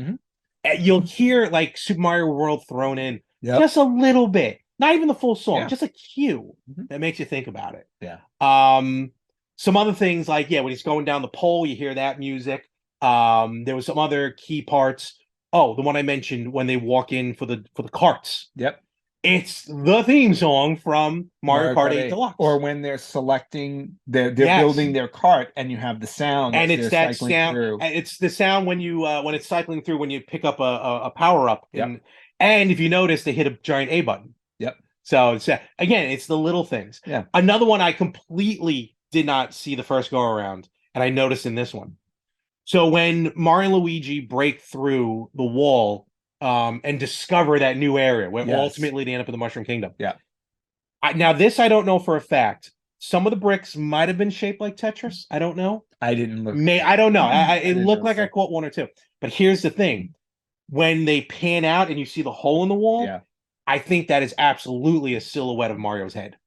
you'll hear like Super Mario World thrown in just a little bit. Not even the full song, just a cue that makes you think about it. Yeah. Some other things like when he's going down the pole, you hear that music. There was some other key parts. Oh, the one I mentioned when they walk in for the carts. Yep. It's the theme song from Mario Kart 8 Deluxe. Or when they're selecting, they're building their cart, and you have the sound, and it's that sound. Through. It's the sound when you when it's cycling through when you pick up a power up. Yep. And if you notice, they hit a giant A button. Yep. So it's again, it's the little things. Yeah. Another one I completely did not see the first go around, and I noticed in this one. So when Mario and Luigi break through the wall and discover that new area where ultimately they end up in the Mushroom Kingdom. Yeah. Now this I don't know for a fact. Some of the bricks might have been shaped like Tetris. I don't know. I didn't look. I don't know. It looked like I caught one or two. But here's the thing: when they pan out and you see the hole in the wall, I think that is absolutely a silhouette of Mario's head.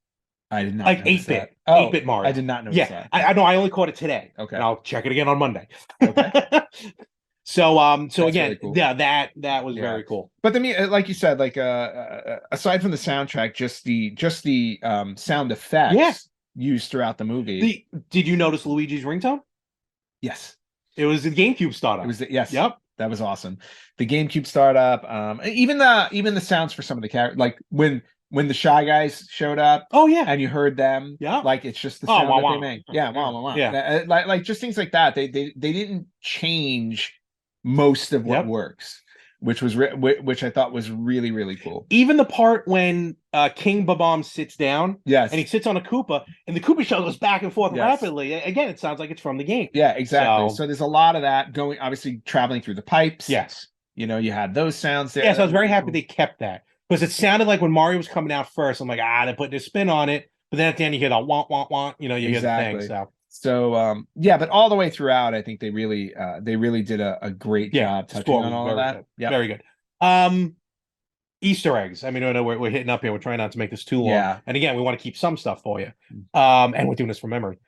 I did not like 8-bit, 8-bit Mario. I did not notice that. I know. I only caught it today. Okay, and I'll check it again on Monday. Okay. So That's again, really cool. that was very cool. But like you said, like aside from the soundtrack, just the sound effects used throughout the movie. Did you notice Luigi's ringtone? Yes, it was the GameCube startup. It was yes. Yep. That was awesome. The GameCube startup, even the sounds for some of the characters, like when the Shy Guys showed up. Oh yeah, and you heard them. Yeah, like it's just the sound wah, that wah. they make. Yeah, wah, wah, wah. Yeah, like just things like that. They didn't change most of what works. which I thought was really, really cool. Even the part when King Babam sits down Yes. and he sits on a Koopa, and the Koopa shell goes back and forth Yes. rapidly. Again, it sounds like it's from the game. Yeah, exactly. So there's a lot of that going, obviously traveling through the pipes. Yes. You know, you had those sounds there. Yes, I was very really happy cool. they kept that because it sounded like when Mario was coming out first, I'm like, they're putting a spin on it. But then at the end, you hear the want, want, want. You know, you hear the thing. So yeah, but all the way throughout, I think they really did a great job touching on all of that. Yeah, very good. Easter eggs. I mean, I know we're hitting up here. We're trying not to make this too long. Yeah. And again, we want to keep some stuff for you. And we're doing this from memory.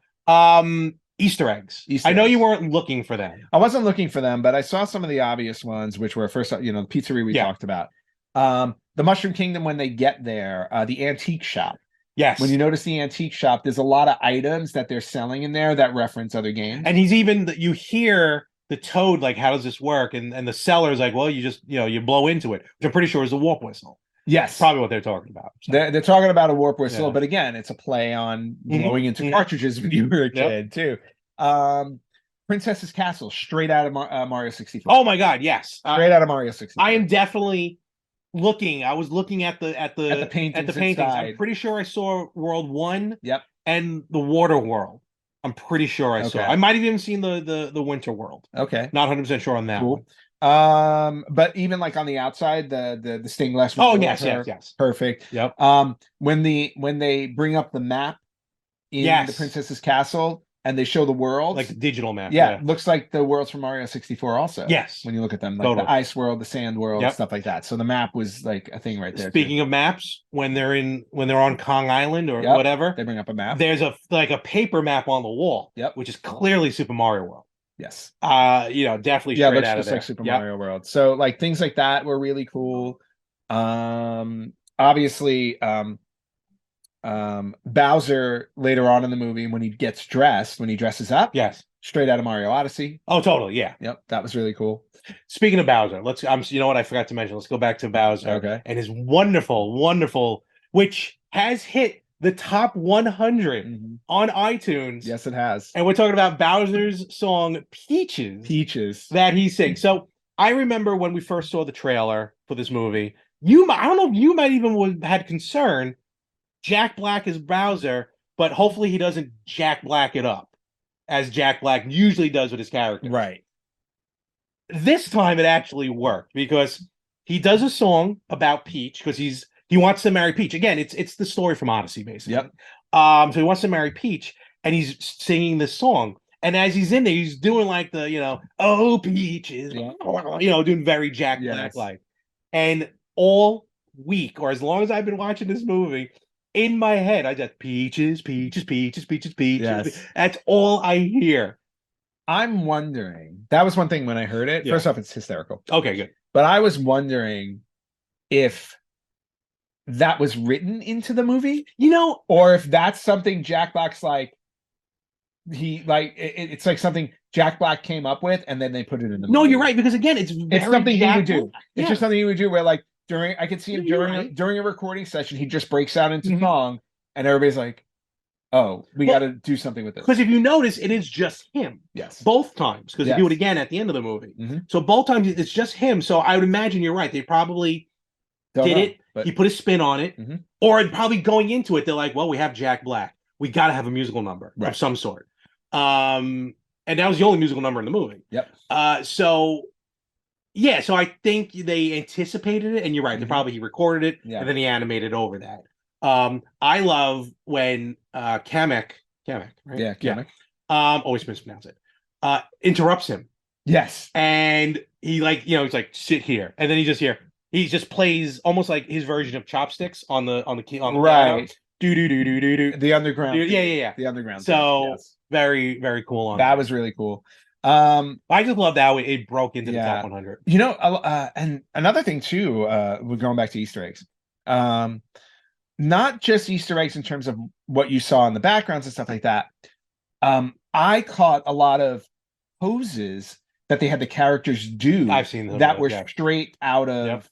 Easter eggs. I know you weren't looking for them. I wasn't looking for them, but I saw some of the obvious ones, which were first, you know, the pizzeria we talked about. The Mushroom Kingdom, when they get there, the antique shop. Yes. When you notice the antique shop, there's a lot of items that they're selling in there that reference other games. And you hear the Toad, like, how does this work? And the seller's like, well, you just, you blow into it, which I'm pretty sure is a warp whistle. Yes. Probably what they're talking about. So. They're talking about a warp whistle, but again, it's a play on blowing into cartridges when you were a kid, too. Princess's Castle, straight out of Mario 64. Oh my God, yes. Straight out of Mario 64. I am definitely looking. I was looking at the paintings. I'm pretty sure I saw World 1. Yep. And the Water World. I'm pretty sure I saw. I might have even seen the Winter World. Okay. Not 100% sure on that one. But even like on the outside, the stained glass. Oh yes. Perfect. Yep. When they bring up the map in the Princess's Castle and they show the world, like the digital map. Yeah, looks like the worlds from Mario 64 also. Yes. When you look at them, like the ice world, the sand world, stuff like that. So the map was like a thing right there. Speaking of maps, when they're on Kong Island or whatever, they bring up a map. There's a paper map on the wall. Yep. Which is clearly Super Mario World. Yes. Definitely straight looks out just of there. like Super Mario World. So like things like that were really cool. Obviously, Bowser later on in the movie when he dresses up. Yes. Straight out of Mario Odyssey. Oh, totally. Yeah. Yep. That was really cool. Speaking of Bowser, you know what I forgot to mention? Let's go back to Bowser. Okay. And his wonderful, which has hit the top 100 on iTunes. Yes, it has. And we're talking about Bowser's song Peaches that he sings. So I remember when we first saw the trailer for this movie, I don't know if you might even had concern. Jack Black is Bowser, but hopefully he doesn't Jack Black it up as Jack Black usually does with his character. Right. This time it actually worked because he does a song about Peach because he wants to marry Peach. Again, it's the story from Odyssey, basically. Yep. So he wants to marry Peach, and he's singing this song. And as he's in there, he's doing like the, oh, Peaches, doing very Jack Black-like. And all week, or as long as I've been watching this movie, in my head, I just Peaches. Yes. That's all I hear. I'm wondering. That was one thing when I heard it. First off, it's hysterical. Okay, good. But I was wondering if that was written into the movie, or if that's something Jack Black's like. It's like something Jack Black came up with, and then they put it in the movie. No, you're right, because again, it's something he would do. It's just something he would do where like I could see him during a recording session, he just breaks out into song, and everybody's like, oh, we got to do something with this. Because if you notice, it is just him. Yes. Both times, because they do it again at the end of the movie. So both times it's just him. So I would imagine you're right. They probably did it. But... He put a spin on it. Or probably going into it, they're like, well, we have Jack Black. We got to have a musical number of some sort. And that was the only musical number in the movie. Yep. So I think they anticipated it, and you're right. He recorded it, and then he animated over that. I love when Kamek, right? Yeah, Kamek. Always mispronounce it. Interrupts him. Yes. And he he's like, sit here, and then he just plays almost like his version of Chopsticks on the right. Do the underground. Yeah. The underground. So very, very cool. That was really cool. I just loved how it broke into the top 100. And another thing too, we're going back to Easter eggs. Not just Easter eggs in terms of what you saw in the backgrounds and stuff like that. I caught a lot of poses that they had the characters do. I've seen them that were straight out of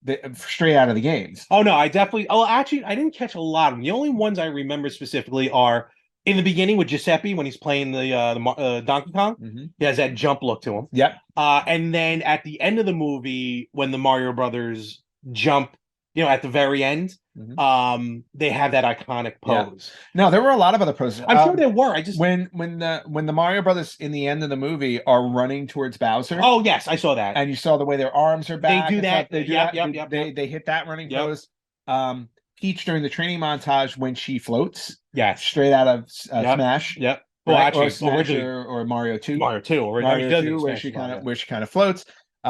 the games. Oh no, actually, I didn't catch a lot of them. The only ones I remember specifically are in the beginning with Giuseppe when he's playing the Donkey Kong. He has that jump look to him. Yep. And then at the end of the movie, when the Mario Brothers jump, at the very end, they have that iconic pose. No, there were a lot of other poses. I'm sure there were. I just when the Mario Brothers in the end of the movie are running towards Bowser. Oh yes, I saw that. And you saw the way their arms are back. They do that. They do Yep, that. yep, They hit that running pose. Peach during the training montage when she floats. Yes. Straight out of Smash. Yep. Well, right? actually, or Smash or Mario 2. Mario 2. Mario 2, where she kind of floats.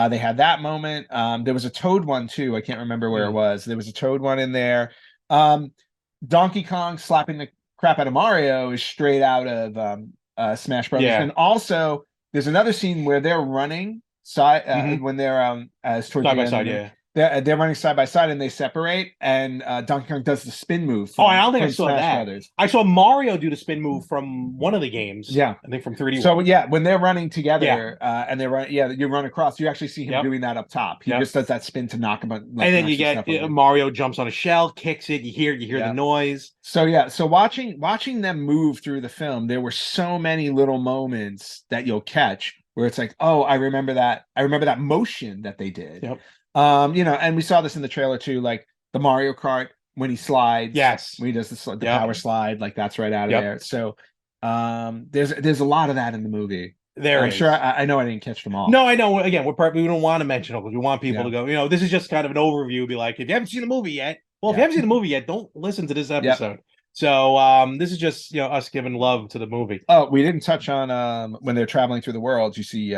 They had that moment. There was a Toad one too. I can't remember where it was. There was a Toad one in there. Donkey Kong slapping the crap out of Mario is straight out of Smash Brothers. And also, there's another scene where they're running when they're as towards side the by end side, yeah. They're running side by side and they separate, and Donkey Kong does the spin move. I don't think I saw Smash that. Brothers. I saw Mario do the spin move from one of the games. Yeah, I think from 3D. So when they're running together, and they run, you run across. You actually see him doing that up top. He just does that spin to knock him. And then you get Mario jumps on a shell, kicks it. You hear the noise. So watching them move through the film, there were so many little moments that you'll catch where it's like, oh, I remember that. I remember that motion that they did. Yep. And we saw this in the trailer too, like the Mario Kart when he slides. Yes. When he does the power slide, like that's right out of there. So there's a lot of that in the movie. I'm sure I know I didn't catch them all. No, I know. Again, we don't want to mention it because we want people to go, this is just kind of an overview. Be like, if you haven't seen the movie yet, if you haven't seen the movie yet, don't listen to this episode. So this is just us giving love to the movie. Oh, we didn't touch on when they're traveling through the world, you see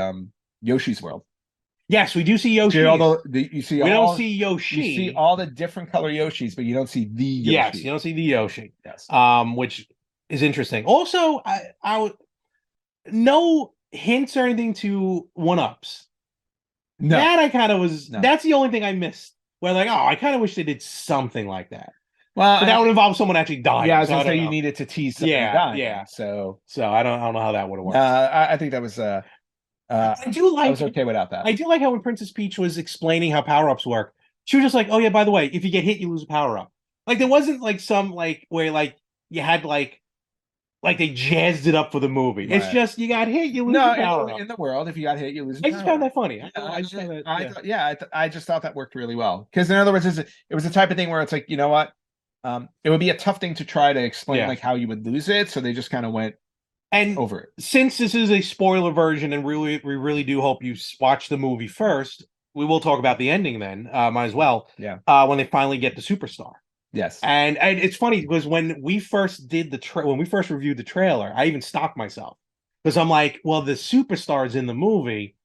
Yoshi's World. Yes, we do see Yoshi. We don't see Yoshi. You see all the different color Yoshis, but you don't see the Yoshi. Yes, you don't see the Yoshi. Yes. Which is interesting. Also, I no hints or anything to one-ups. No. That I kind of was. No. That's the only thing I missed. Where I kind of wish they did something like that. Well, but that would involve someone actually dying. Yeah, I was gonna say you needed to tease something dying. Yeah. So I don't know how that would have worked. I think that was. I was okay without that. I do like how when Princess Peach was explaining how power-ups work, she was just like, "Oh yeah, by the way, if you get hit, you lose a power-up." Like there wasn't some where you had they jazzed it up for the movie. Right. It's just you got hit, you lose a power-up. In the world, if you got hit, you lose a power-up. I just found that funny. I just thought that worked really well. Because in other words, it was the type of thing where it's like, you know what? It would be a tough thing to try to explain how you would lose it. So they just kind of went over it. Since this is a spoiler version, and we really do hope you watch the movie first, we will talk about the ending then. Might as well. Yeah. When they finally get the superstar. Yes. And it's funny because when we first did when we first reviewed the trailer, I even stopped myself because I'm like, well, the superstar's in the movie,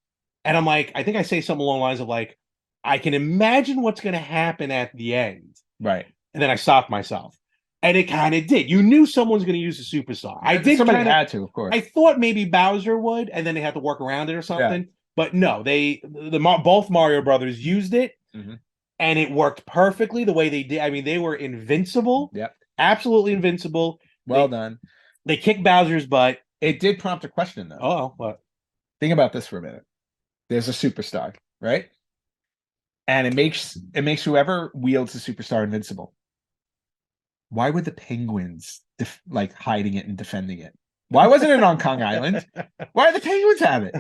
and I'm like, I think I say something along the lines of like, I can imagine what's going to happen at the end. Right. And then I stopped myself. And it kind of did. You knew someone's going to use the superstar. Somebody had to, of course. I thought maybe Bowser would, and then they had to work around it or something. Yeah. But no, both Mario Brothers used it, and it worked perfectly the way they did. I mean, they were invincible. Yep, absolutely invincible. Well done. They kicked Bowser's butt. It did prompt a question, though. Oh, what? Think about this for a minute. There's a superstar, right? And it makes whoever wields the superstar invincible. Why would the penguins hiding it and defending it? Why wasn't it on Kong Island? Why did the penguins have it?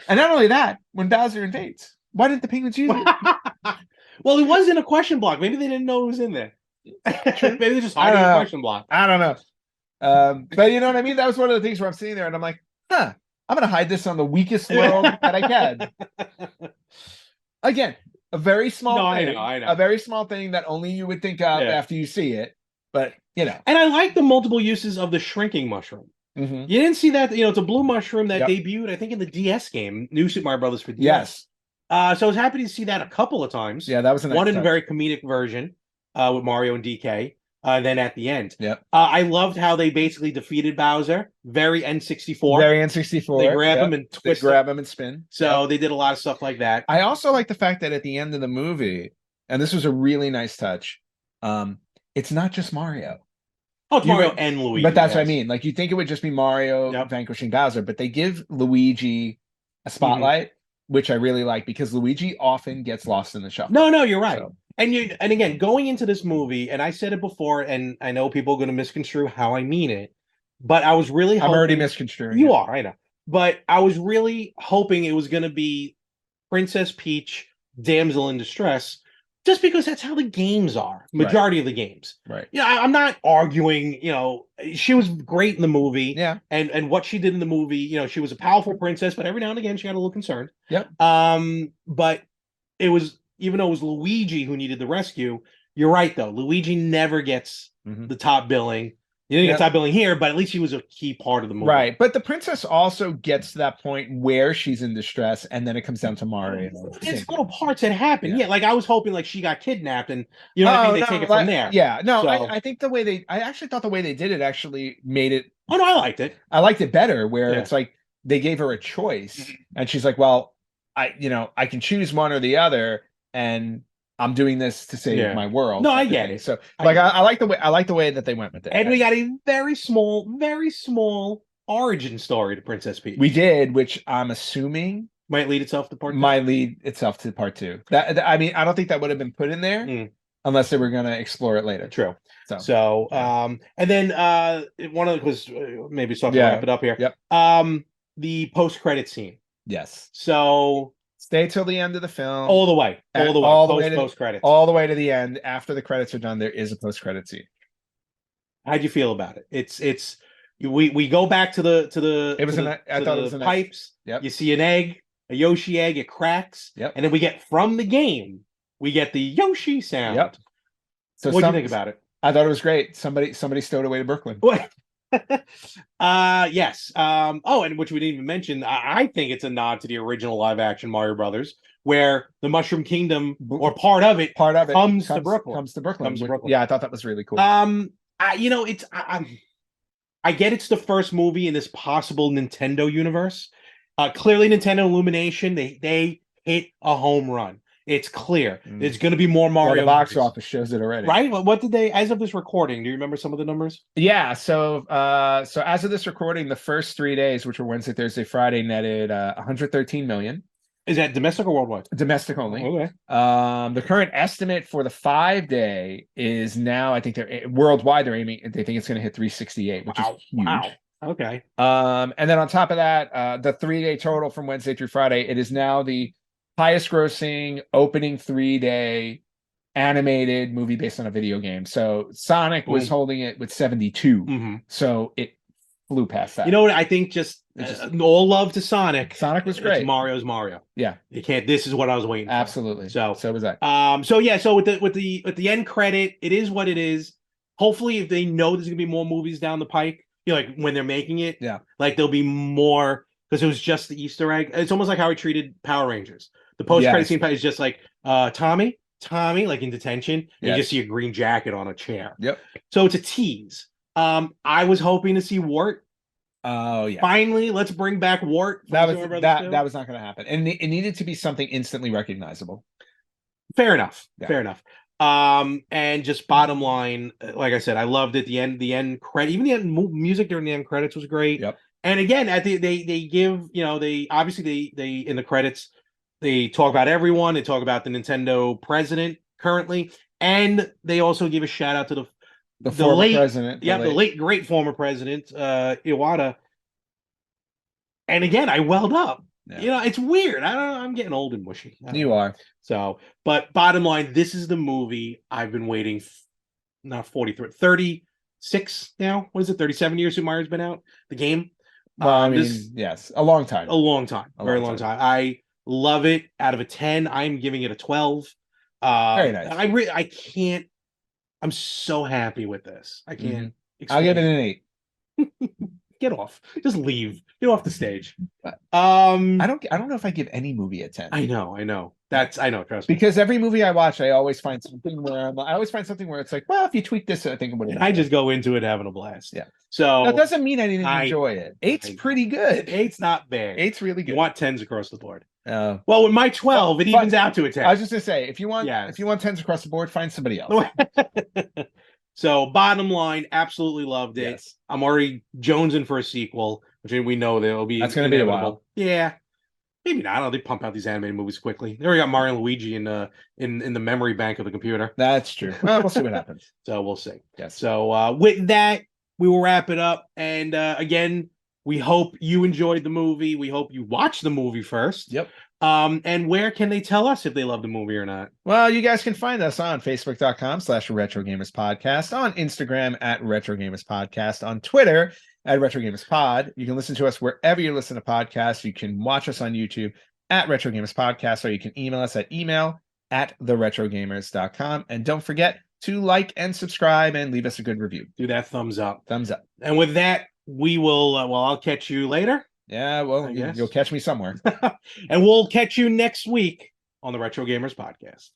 And not only that, when Bowser invades, why didn't the penguins use it? Well, it was in a question block. Maybe they didn't know it was in there. Maybe they just hiding a question block. I don't know. But you know what I mean? That was one of the things where I'm sitting there and I'm like, I'm going to hide this on the weakest world that I can. Again, a very small thing. I know. A very small thing that only you would think of after you see it. But, And I like the multiple uses of the shrinking mushroom. You didn't see that, it's a blue mushroom that debuted, I think, in the DS game, New Super Mario Brothers for DS. Yes. So I was happy to see that a couple of times. Yeah, that was a nice one in touch. a very comedic version with Mario and DK. Then at the end. Yep. I loved how they basically defeated Bowser. Very N64. Very N64. They grab him and twist. They grab him and spin. So they did a lot of stuff like that. I also like the fact that at the end of the movie, and this was a really nice touch, it's not just Mario. Oh, it's Mario and Luigi. But that's what I mean. Like, you think it would just be Mario vanquishing Bowser, but they give Luigi a spotlight, which I really like because Luigi often gets lost in the shuffle. No, you're right. So. And again, going into this movie, and I said it before, and I know people are going to misconstrue how I mean it, but I was really I'm already hoping misconstruing you it. are, I know, but I was really hoping it was going to be Princess Peach, damsel in distress, just because that's how the games are. Right. Majority of the games. Right. Yeah, I'm not arguing. She was great in the movie, Yeah. and what she did in the movie. She was a powerful princess, but every now and again she got a little concerned. Yep. But it was even though it was Luigi who needed the rescue. You're right though. Luigi never gets Mhm. the top billing. You didn't get Yep. top billing here, but at least he was a key part of the movie. Right. But the princess also gets to that point where she's in distress, and then it comes down to Mario. It's little parts that happen. Yeah. Yeah, like I was hoping like she got kidnapped and you know what I mean? They take it from there. Yeah. No, So, I think I actually thought the way they did it actually made it. oh no, I liked it. I liked it better where Yeah. it's like they gave her a choice Mhm. and she's like, well, I can choose one or the other, and I'm doing this to save Yeah. my world. No, type I of get thing. it. So like I like the way that they went with it. And we got a very small origin story to Princess Peach. We did, which I'm assuming Might lead itself to part two. might lead itself to part two. I mean, I don't think that would have been put in there unless they were going to explore it later. True. So, and then one of the because maybe start to wrap it up here. Yep. The post credit scene. Yes. So stay till the end of the film. All the way. Post credits. All the way to the end. After the credits are done, there is a post credit scene. How'd you feel about it? It's we go back to the I thought it was pipes. Yep. You see an egg, a Yoshi egg, it cracks. Yep. And then we get from the game, we get the Yoshi sound. Yep. So what do you think about it? I thought it was great. Somebody stowed away to Brooklyn. Yes. And which we didn't even mention, I think it's a nod to the original live action Mario Brothers, where the Mushroom Kingdom or part of it comes to Brooklyn. Comes to Brooklyn. Yeah, I thought that was really cool. I get it's the first movie in this possible Nintendo universe. Clearly, Nintendo Illumination, they hit a home run. It's clear. There's going to be more Mario. Well, the box office shows it already. Right? What did they, as of this recording, do you remember some of the numbers? Yeah. So as of this recording, the first 3 days, which were Wednesday, Thursday, Friday, netted 113 million. Is that domestic or worldwide? Domestic only. Okay. The current estimate for the 5-day is now, I think they're worldwide. They think it's going to hit 368, which is huge. Wow. Okay. And then on top of that, the 3-day total from Wednesday through Friday, it is now the highest grossing opening 3-day animated movie based on a video game. So Sonic was holding it with 72. So it flew past that. You know what? I think just all love to Sonic. Sonic was great. Mario's Mario. Yeah. You can't. This is what I was waiting for. Absolutely. So was that. So with the end credit, it is what it is. Hopefully, if they know there's gonna be more movies down the pike, like when they're making it, like there'll be more because it was just the Easter egg. It's almost like how I treated Power Rangers. The post credit scene is just like Tommy, like in detention, and you just see a green jacket on a chair. Yep. So it's a tease. I was hoping to see Wart. Oh yeah! Finally, let's bring back Wart. That was not going to happen, and it needed to be something instantly recognizable. Fair enough. Yeah. Fair enough. And just bottom line, like I said, I loved it. The end credit, even the end music during the end credits was great. Yep. And again, they give they obviously they in the credits they talk about everyone. They talk about the Nintendo president currently, and they also give a shout out to the former late president. The late great former president Iwata. And again, I welled up. Yeah. It's weird. I'm getting old and mushy. You are. So, but bottom line, this is the movie I've been waiting. Not 43, 36 now. What is it? 37 years Super Mario's been out. The game. Well, I mean, yes, a long time. A long time. Very long time. I love it. Out of a 10, I'm giving it a 12. Very nice. I can't. I'm so happy with this. I can't. I'll give it an 8. Get off. Just leave. Get off the stage. I don't know if I give any movie a 10. I know. I know. Trust me. Because every movie I watch, I always find something where it's like, well, if you tweak this, I think it would. I just go into it having a blast. Yeah. So that doesn't mean I didn't enjoy it. 8's pretty good. 8's not bad. 8's really good. You want 10s across the board. Well, with my 12, it evens out to a 10. I was just gonna say, if you want 10s across the board, find somebody else. So bottom line, absolutely loved it. Yes. I'm already jonesing for a sequel, which we know there'll be. That's going to be a while. Yeah, maybe not. I don't know. They pump out these animated movies quickly. They already got Mario and Luigi in the memory bank of the computer. That's true. Well, we'll see what happens. So we'll see. Yes. So with that, we will wrap it up. And again, we hope you enjoyed the movie. We hope you watched the movie first. Yep. And where can they tell us if they love the movie or not? Well, you guys can find us on Facebook.com/Retro Gamers Podcast, on Instagram at Retro Gamers Podcast, on Twitter at Retro Gamers Pod. You can listen to us wherever you listen to podcasts. You can watch us on YouTube at Retro Gamers Podcast, or you can email us at email@theretrogamers.com. And don't forget to like and subscribe and leave us a good review. Do that thumbs up. Thumbs up. And with that, we will, well, I'll catch you later. Yeah, well, you'll catch me somewhere. And we'll catch you next week on the Retro Gamers Podcast.